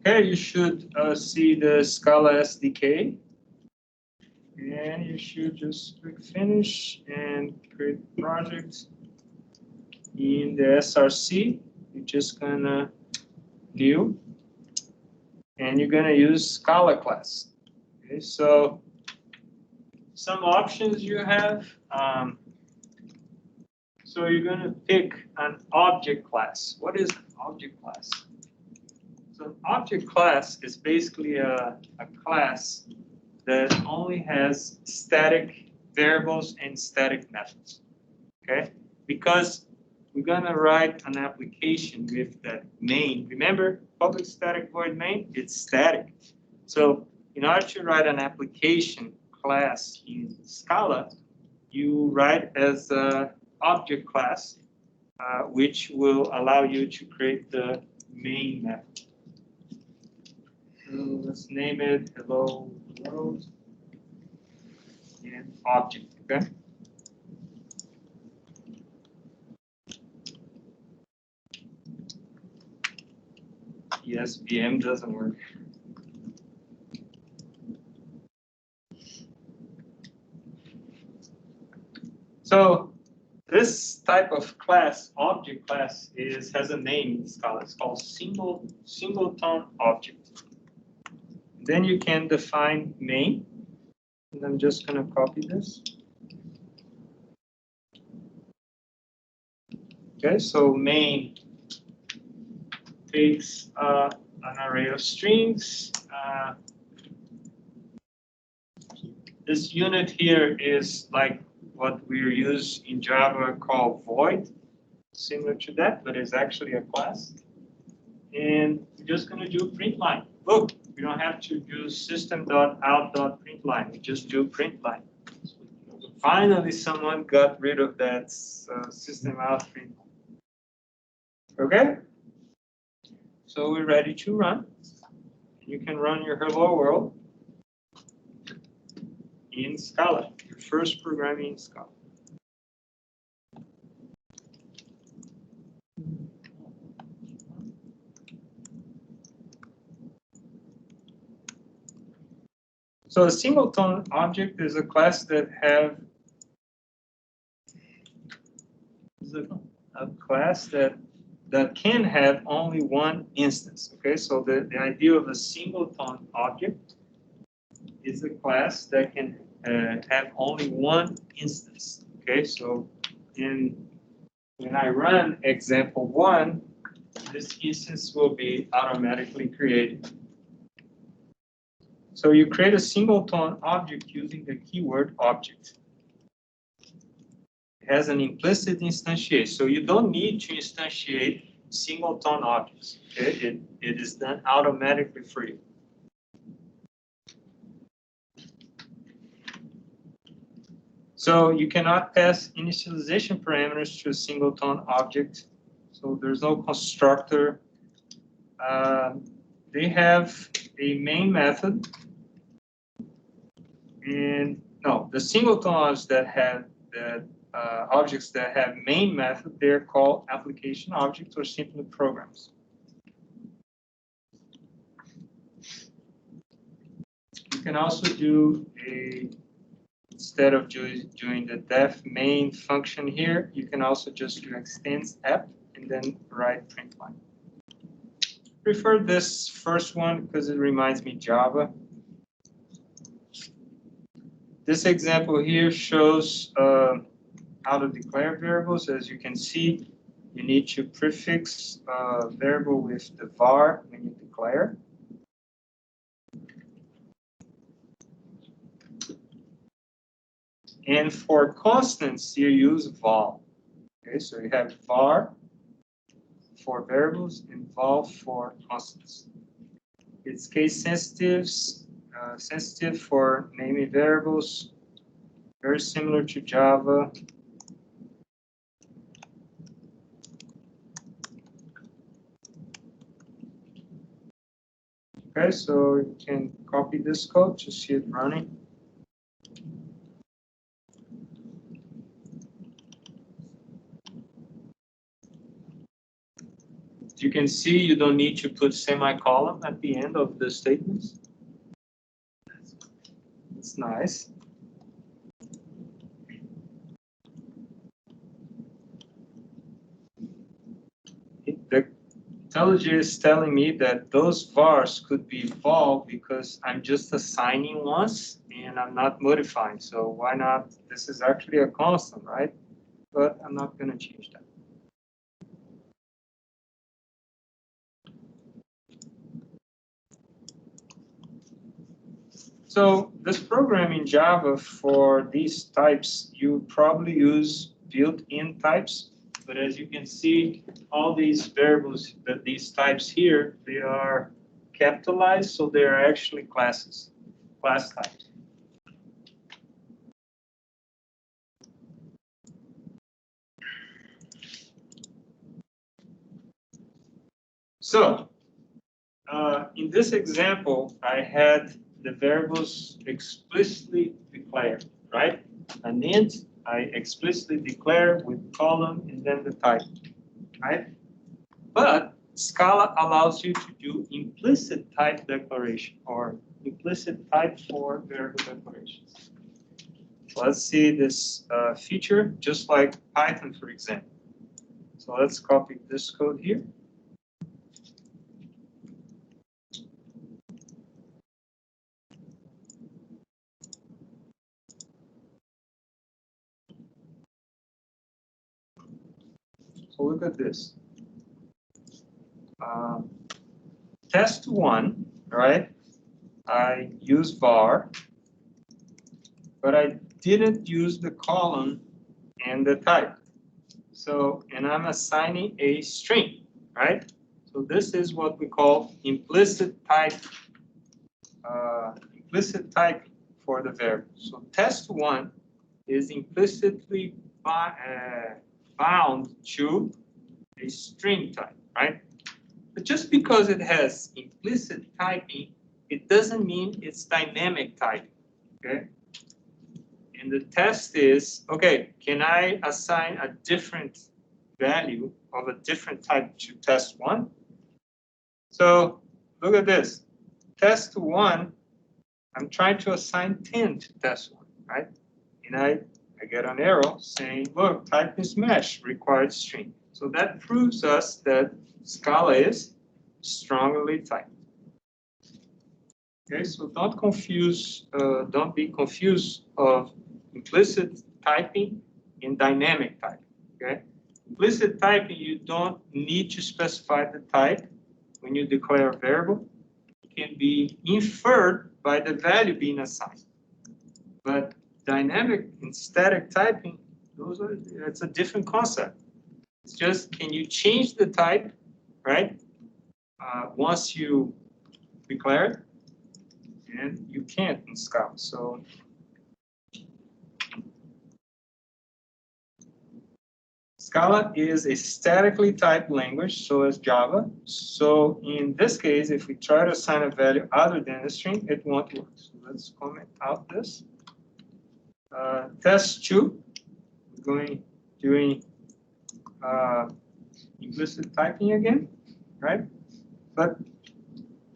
Okay, you should see the Scala SDK. And you should just click finish and create project. In the SRC, you're just gonna new, and you're gonna use Scala class. Okay, so some options you have. So you're gonna pick an object class. What is an object class? So an object class is basically a class that only has static variables and static methods, okay? Because we're gonna write an application with that main. Remember, public static void main, it's static. So in order to write an application class in Scala, you write as an object class, which will allow you to create the main method. So let's name it hello world and object, okay? Yes, VM doesn't work. So this type of class, object class, has a name in Scala. It's called singleton object. Then you can define main, and I'm just going to copy this. Okay, so main takes an array of strings. This unit here is like what we use in Java called void, similar to that, but it's actually a class. And we're just going to do print line. Look, we don't have to do system.out.println. We just do print line. Finally, someone got rid of that system out print line. Okay? So we're ready to run. You can run your hello world in Scala, your first programming in Scala. So a singleton object is a class that can have only one instance. Okay, so the idea of a singleton object is a class that can have only one instance. Okay, so when I run example 1, this instance will be automatically created. So you create a singleton object using the keyword object. It has an implicit instantiation, so you don't need to instantiate singleton objects. Okay? It is done automatically for you. So you cannot pass initialization parameters to a singleton object. So there's no constructor. They have a main method. And no, the singletons that have objects that have main method, they're called application objects or simply programs. You can also do instead of doing the def main function here, you can also just do extends app and then write print line. Prefer this first one because it reminds me Java. This example here shows how to declare variables. As you can see, you need to prefix a variable with the var when you declare. And for constants, you use val. Okay, so you have var for variables and val for constants. It's case sensitive for naming variables, very similar to Java. Okay, so you can copy this code to see it running. you can see, you don't need to put semicolon at the end of the statements. It's nice. The IntelliJ is telling me that those vars could be vol because I'm just assigning once and I'm not modifying. So why not? This is actually a constant, right? But I'm not going to change that. So this program in Java for these types, you probably use built-in types. But as you can see, all these variables, that these types here, they are capitalized, so they are actually classes, class types. So in this example, I had the variables explicitly declared, right? An int, I explicitly declare with column and then the type, right? But Scala allows you to do implicit type declaration or implicit type for variable declarations. Let's see this feature, just like Python, for example. So let's copy this code here. So look at this. Test one, right? I use var, but I didn't use the column and the type. So, and I'm assigning a string, right? So this is what we call implicit type for the variable. So test one is implicitly bound to a string type, right? But just because it has implicit typing, it doesn't mean it's dynamic typing, okay? And the test is, okay, can I assign a different value of a different type to test one? So look at this. Test one, I'm trying to assign 10 to test one, right? And I get an arrow saying, look, type mismatch, required string. So that proves us that Scala is strongly typed. Okay, so don't be confused of implicit typing and dynamic typing, okay? Implicit typing, you don't need to specify the type when you declare a variable. It can be inferred by the value being assigned. But dynamic and static typing, it's a different concept. It's just, can you change the type, right? Once you declare it, and you can't in Scala. So Scala is a statically typed language, so is Java. So in this case, if we try to assign a value other than a string, it won't work. So let's comment out this. Test two, doing implicit typing again, right? But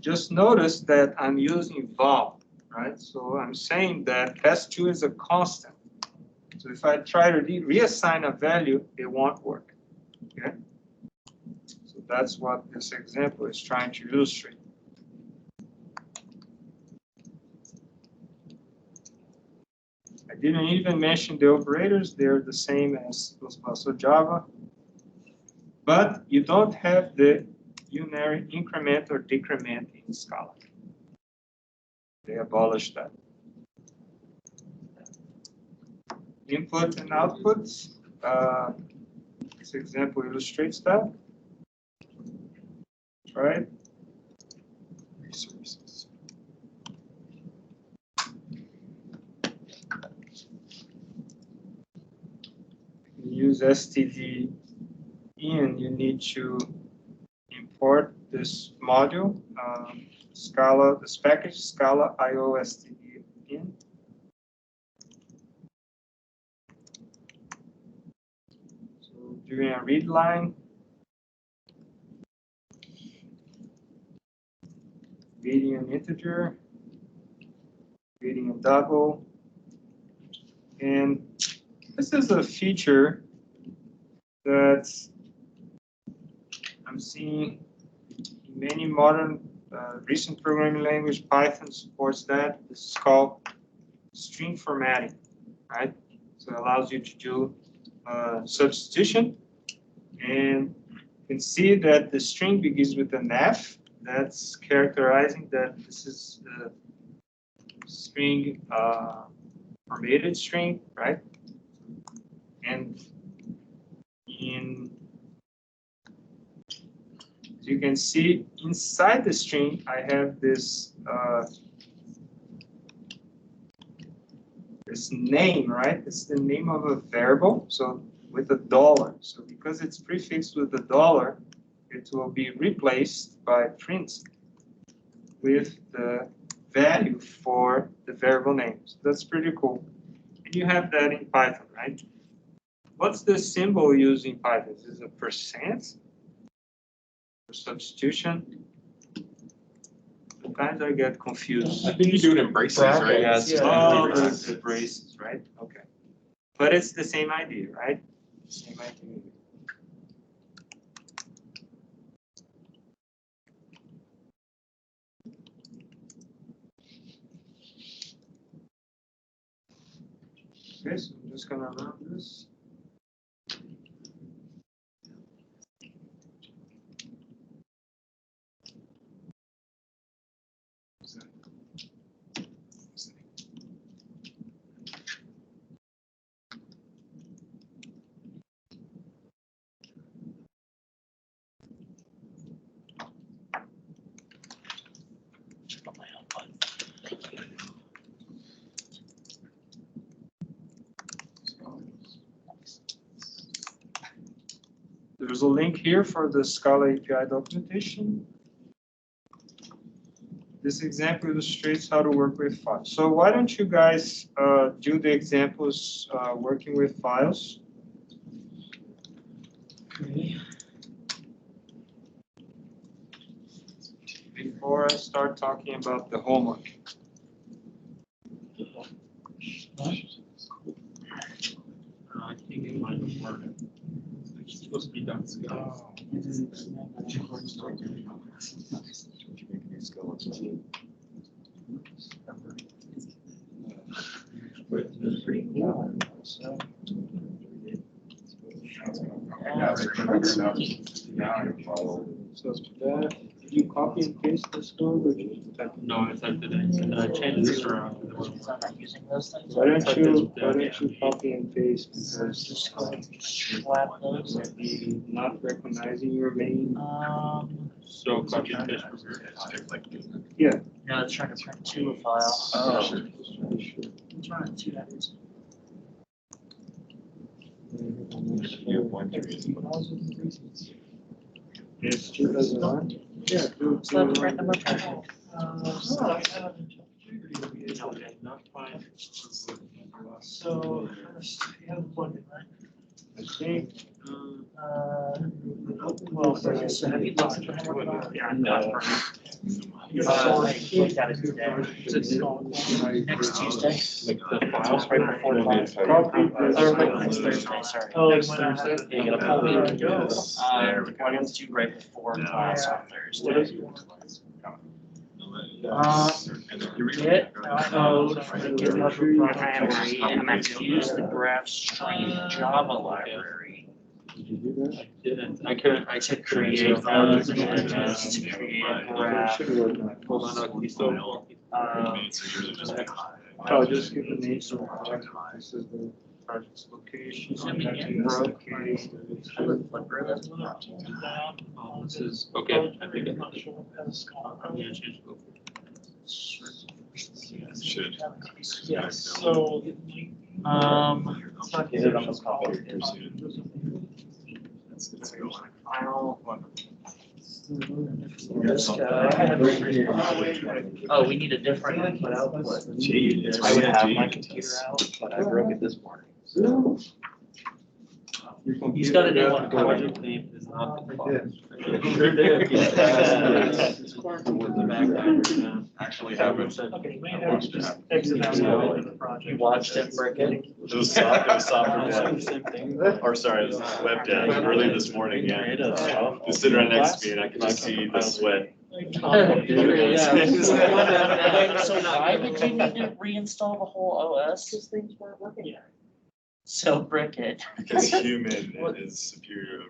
just notice that I'm using val, right? So I'm saying that test2 is a constant. So if I try to reassign a value, it won't work, okay? So that's what this example is trying to illustrate. I didn't even mention the operators. They're the same as C++ or Java. But you don't have the unary increment or decrement in Scala. They abolished that. Input and outputs. This example illustrates that. Right? Resources. You use std in, you need to import this module, Scala, this package, Scala IO std in. So during a read line, creating an integer, creating a double. And this is a feature that I'm seeing in many modern recent programming language. Python supports that. This is called string formatting, right? So it allows you to do substitution. And you can see that the string begins with an F. That's characterizing that this is the string, formatted string, right? And as you can see, inside the string, I have this this name, right? It's the name of a variable, so with a dollar. So because it's prefixed with a dollar, it will be replaced by print with the value for the variable name. So that's pretty cool. And you have that in Python, right? What's the symbol used in Python? Is it a percent for substitution? Sometimes I get confused.
I think you do it in braces, right?
Yeah, it's just
Oh,
braces.
the braces, right? Okay. But it's the same idea, right? Same idea. Okay, so I'm just gonna run this. There's a link here for the Scala API documentation. This example illustrates how to work with files. So why don't you guys do the examples working with files? Before I start talking about the homework.
I think it might work. It's supposed to be done.
So that, did you copy and paste this code or did you type it?
No, I typed it in. I changed this around.
Since I'm not using those things.
Why don't you copy and paste because
Just go ahead and slap those.
it'll be not recognizing your main.
So copy and paste.
Yeah.
No, it's trying to print to a file.
Oh.
It's running two headers.
It's 2001. Yeah. Do
So the print number project.
Not fine.
So first, you have one, right?
I think.
Well, so have you looked at the homework?
Yeah.
I looked at it today. Next Tuesday.
Like the files
Right before the class.
Copy.
Or like next Thursday, sorry.
Next Thursday?
Yeah, you got a full week. Why don't you right before class on Thursday? Get code from the GitHub repository and then use the graph string Java library
I didn't. I couldn't. I
to
could
create those images, to create a graph.
Hold on. He's still.
Oh, just give the name so this is the project's location. Okay.
I would Flipper this one.
Oh, this is okay. I think it's. Yeah, change the.
Should.
Yes, so. Is it on the call? This guy. Oh, we need a different input output.
Gee,
I would have my computer out, but I broke it this morning. He's got a new one.
Project name is Sure did.
Actually happened.
Okay, we
I
have
watched it
just
happen.
exit out of the project.
You watched it break it?
It was software dev, or sorry, it was web dev, early this morning, yeah. He stood right next to me and I could just see the sweat.
Wait, so why did you need to reinstall the whole OS? Because things weren't working. Yeah. So brick it.
Because human is superior.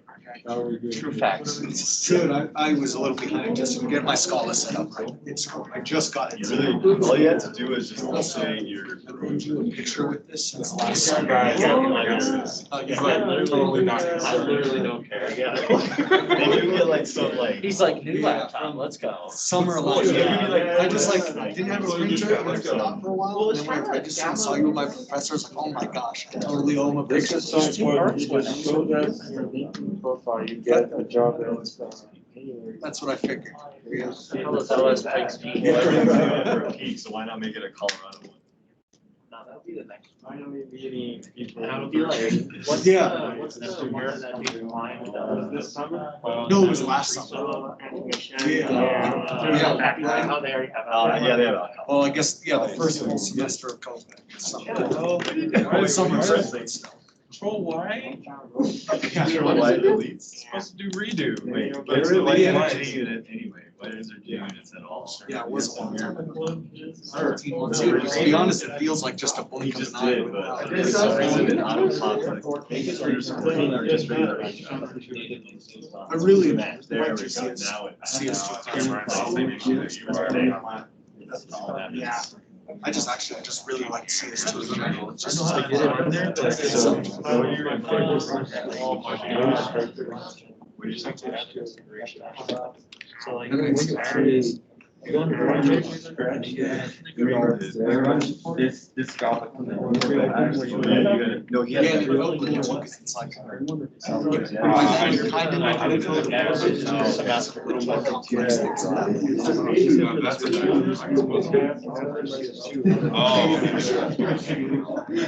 True facts.
Good, I was a little behind just to get my Scala set up. I just got it.
You really, all you had to do is just update your.
Picture with this since last summer.
He's like totally not. I literally don't care. Yeah. Maybe we get like some like.
He's like, new laptop, let's go.
Summer last year. I just like, didn't have a printer, and I forgot for a while, and then when I registered, saw you with my professor, I was like, oh my gosh, I totally owe him a
This
picture.
is so important, you just show that in your LinkedIn profile, you get a job that's anywhere.
That's what I figured. Because
How does OS take speed?
Well, I didn't do it for a peak, so why not make it a Colorado one?
No, that'll be the next.
I don't need any people.
That'll be like, what's
Yeah.
what's the one that big line does?
This summer?
No, it was last summer. Yeah.
How they already have.
Yeah, they have alcohol.
Well, I guess, yeah, the first full semester of COVID. Summer.
Control Y?
Control Y deletes.
Supposed to do redo.
Wait,
Get
why
rid of
why
the
is there
energy.
G unit anyway? Why is there G units at all?
Yeah, it was a long time ago. 13 months. To be honest, it feels like just a
He
blink of
just
an eye.
did, but for some reason it auto-popped. Just ready to reach out.
I really
There
like
we
to
go,
see us.
now it.
See us.
That's all that is.
I just really like to see us too. Just
Know how to get it in there?
So-
What do you think?
So like.
You go into project from scratch. This golf.
No, he
Yeah,
had.
and real cool too, 'cause it's like. I kind of know how to code. That's a little more complex things.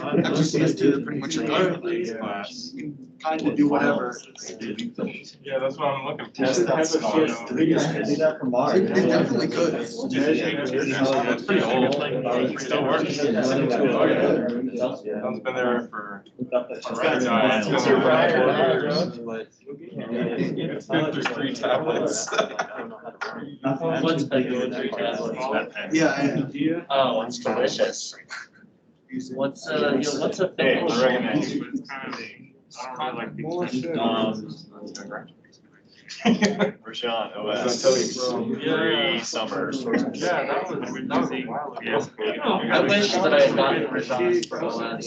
I'm just used to pretty much a garden class. You can kind of do whatever.
Yeah, that's what I'm looking.
Test that stuff.
It definitely could.
It's pretty old. It still works. It's been there for. It's been through 3 tablets.
What's been doing 3 tablets?
Yeah,
Oh, it's delicious. What's what's a
Hey,
pickle?
I recognize you.
I don't really like
For Sean, OS, 3 summers.
Yeah, that was a while ago.
I wish that I had gotten Rajan for OS.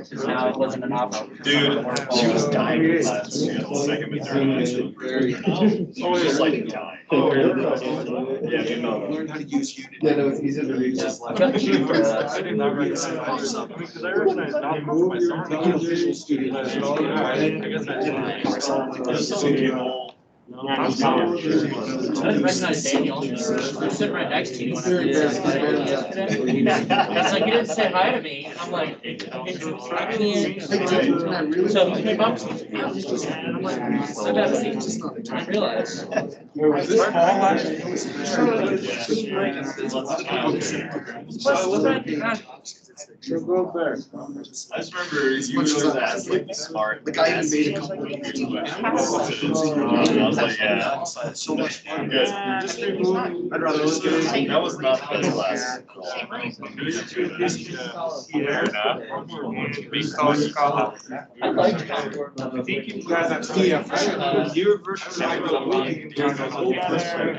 Because now it wasn't an option.
Dude, she was dying in class. She had the second midterm. She was just like dying. Yeah, you know.
learn how to use Unity.
Yeah, no, it's easier to read just like.
Got you for that.
I did not recognize it. Because I recognized not most of my summer.
Visual Studio.
I guess that's fine.
There's some people.
I didn't recognize Daniel. He was sitting right next to you when I did yesterday. It's like, he didn't say hi to me. I'm like, I can't. So he came up to me. And I'm like, I gotta see. I realized.
Was this fall last year?
Was that?
She'll go back.
I just remember you was asked like the smart.
The guy who made a couple of
I was like, yeah.
so much fun.
Good.
I'd rather just get it.
That was not the class.
Fair enough. Be called Scala.
I liked how.
I think you guys have to.
Yeah, for sure.
Your version
I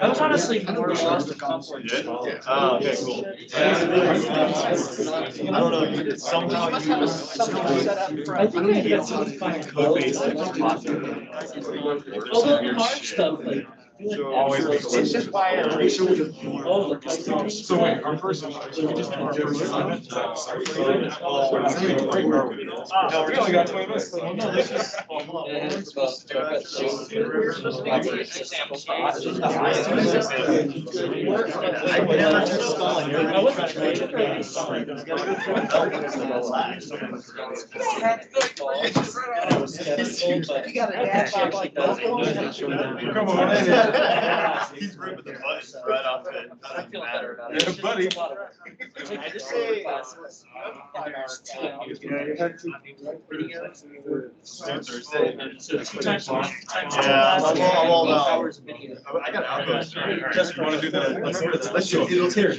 was honestly more lost at
You did? Oh, okay, cool. I don't know, you did somehow you.
I think I had some fun code base. Although the hard stuff, like,
So
Always make a
it's
list.
just why I make sure we can.
So wait, our first, should we just do our first assignment?
No, we only got 20 minutes.
Well, no, this is.
You got a dash out like
Come on in. He's ripping the buttons right off it.
I feel better about
Yeah,
it.
buddy.
I just say.
Yeah, you had to.
Yeah, I'm all about.
Hours of video.
I got outposts.
Just want to do that.
Let's do it. Let's hear it.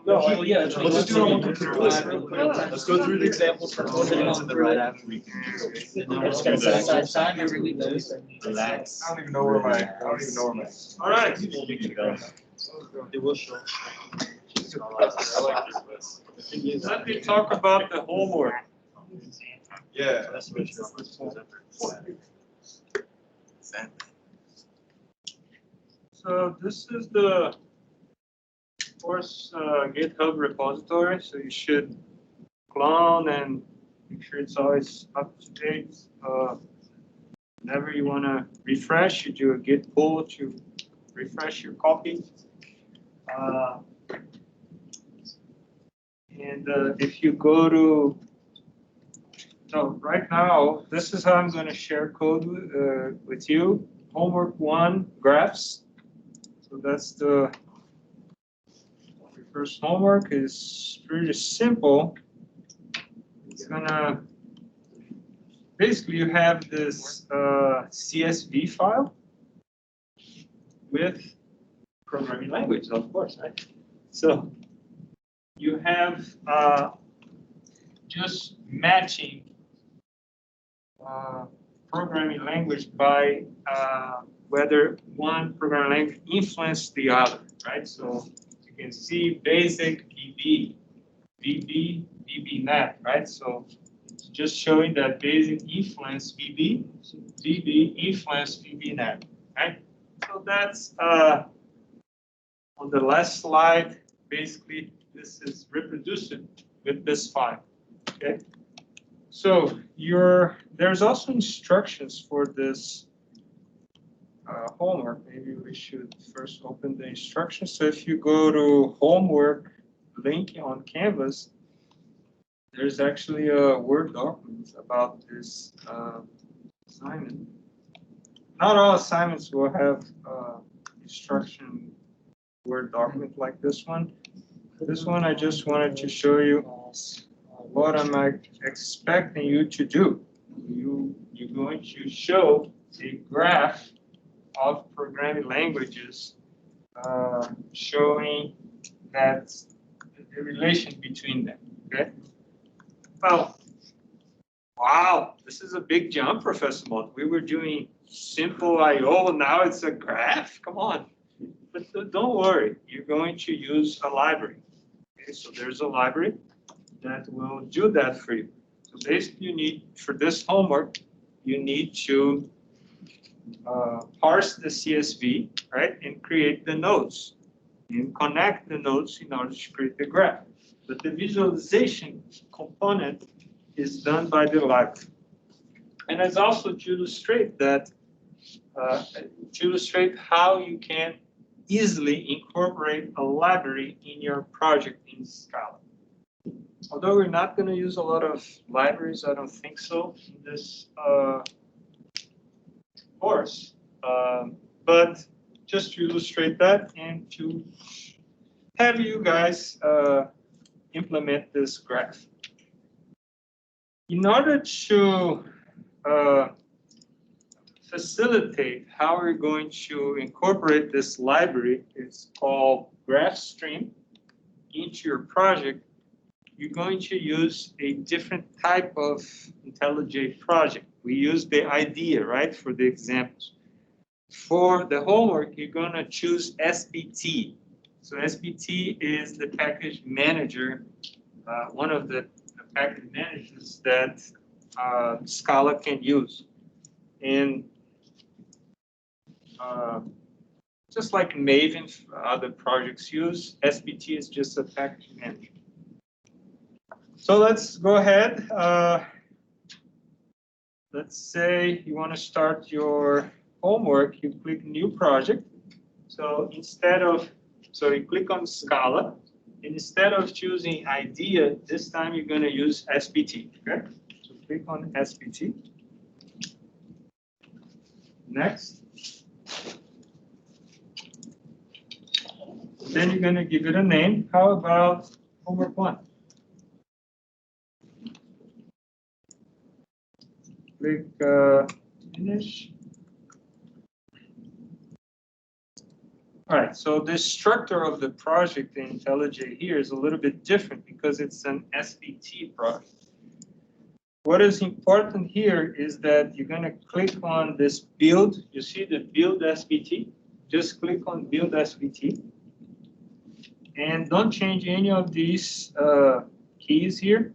No, yeah.
Let's just do it on one computer. Let's go through the examples for 20 minutes and then right after we can.
It's got side side every week.
Relax.
I don't even know where my, I don't even know where my.
All right.
It will show.
Let me talk about the homework.
Yeah.
So this is the, of course, GitHub repository. So you should clone and make sure it's always up to date. Whenever you want to refresh, you do a git pull to refresh your copy. And if you go to, so right now, this is how I'm going to share code with you. Homework 1, graphs. So that's the first homework. Is pretty simple. It's gonna, basically you have this CSV file with programming language, of course, right? So you have just matching programming language by whether one programming language influenced the other, right? So you can see basic, VB, VB, VBNet, right? So it's just showing that basic influence VB, VB influence VBNet, right? So that's on the last slide. Basically, this is reproduced with this file, okay? So there's also instructions for this homework. Maybe we should first open the instructions. So if you go to homework link on Canvas, there's actually a Word document about this assignment. Not all assignments will have instruction Word document like this one. This one, I just wanted to show you what am I expecting you to do. You're going to show a graph of programming languages showing that the relation between them, okay? Well, wow, this is a big jump, Professor Mott. We were doing simple I/O, now it's a graph, come on. But don't worry, you're going to use a library. Okay, so there's a library that will do that for you. So basically you need, for this homework, you need to parse the CSV, right, and create the nodes and connect the nodes in order to create the graph. But the visualization component is done by the library. And it's also to illustrate that, to illustrate how you can easily incorporate a library in your project in Scala. Although we're not going to use a lot of libraries, I don't think so in this course. But just to illustrate that and to have you guys implement this graph. In order to facilitate how we're going to incorporate this library, it's called GraphStream, into your project, you're going to use a different type of IntelliJ project. We use the idea, right, for the examples. For the homework, you're going to choose SBT. So SBT is the package manager, one of the package managers that Scala can use. in just like Maven, other projects use, SBT is just a package manager. So let's go ahead. Let's say you want to start your homework, you click New Project. So you click on Scala, and instead of choosing IDEA, this time you're going to use SBT, okay? So click on SBT. Next. Then you're going to give it a name. How about homework 1? Click finish. All right, so the structure of the project in IntelliJ here is a little bit different because it's an SBT project. What is important here is that you're going to click on this build. You see the build SBT? Just click on build SBT. And don't change any of these keys here.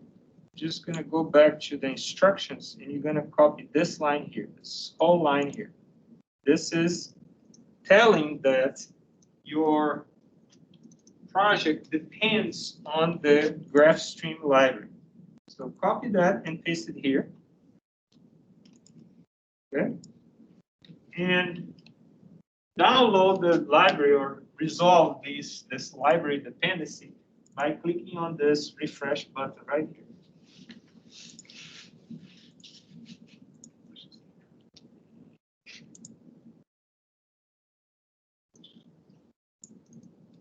Just going to go back to the instructions, and you're going to copy this line here, this whole line here. This is telling that your project depends on the GraphStream library. So copy that and paste it here. Okay. And download the library or resolve this library dependency by clicking on this refresh button right here.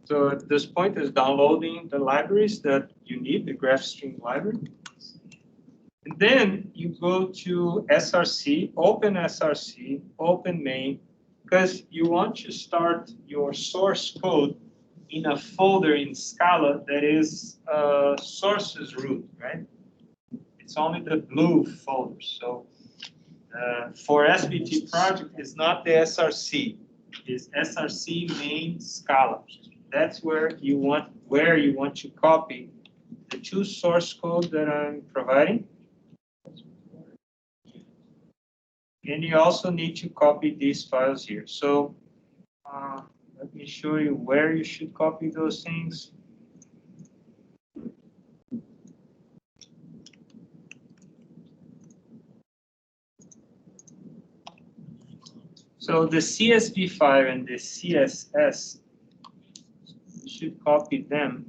So at this point is downloading the libraries that you need, the GraphStream library. And then you go to SRC, open main, because you want to start your source code in a folder in Scala that is sources root, right? It's only the blue folder. So for SBT project, it's not the SRC, it's SRC main Scala. That's where you want to copy the 2 source code that I'm providing. And you also need to copy these files here. So let me show you where you should copy those things. So the CSV file and the CSS, you should copy them.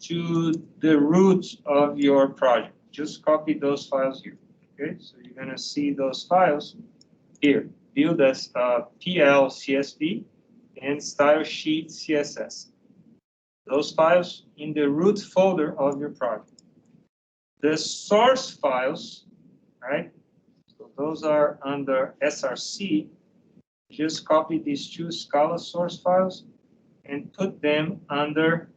To the root of your project. Just copy those files here. Okay, so you're going to see those files here. Build as PL CSV and style sheet CSS. Those files in the root folder of your project. The source files, right? So those are under SRC. Just copy these 2 Scala source files and put them under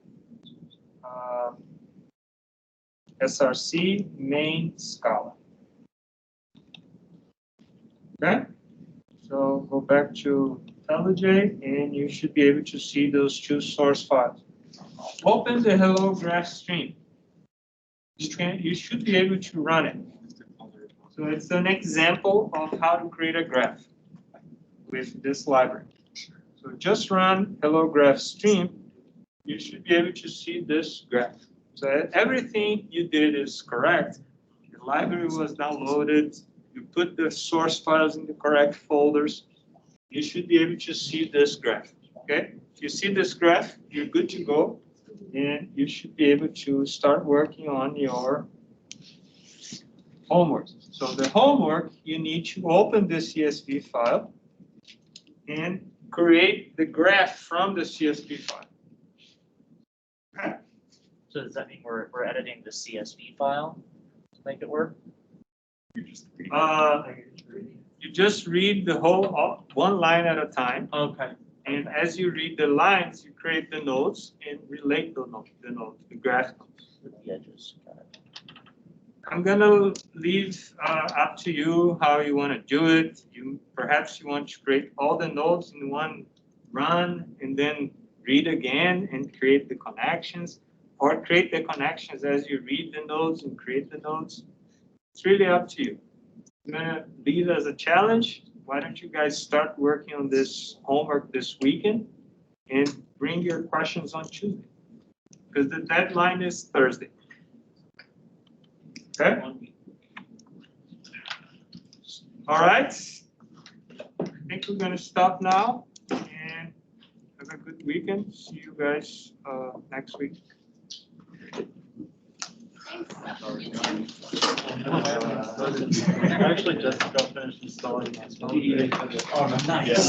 SRC main Scala. Okay, so go back to IntelliJ and you should be able to see those 2 source files. Open the Hello GraphStream. You should be able to run it. So it's an example of how to create a graph with this library. So just run Hello GraphStream. You should be able to see this graph. So everything you did is correct. The library was downloaded. You put the source files in the correct folders. You should be able to see this graph. Okay? If you see this graph, you're good to go. And you should be able to start working on your homework. So the homework, you need to open the CSV file and create the graph from the CSV file. Okay.
So does that mean we're editing the CSV file to make it work?
You just read the whole, one line at a time.
Okay.
And as you read the lines, you create the nodes and relate the nodes, the graph nodes.
With the edges. Got it.
I'm gonna leave up to you how you want to do it. Perhaps you want to create all the nodes in one run and then read again and create the connections, or create the connections as you read the notes and create the notes. It's really up to you. I'm gonna leave it as a challenge. Why don't you guys start working on this homework this weekend and bring your questions on Tuesday? Because the deadline is Thursday. Okay? All right. I think we're gonna stop now and have a good weekend. See you guys next week.
Actually, just got finished installing my phone.
Oh, nice.
Yeah.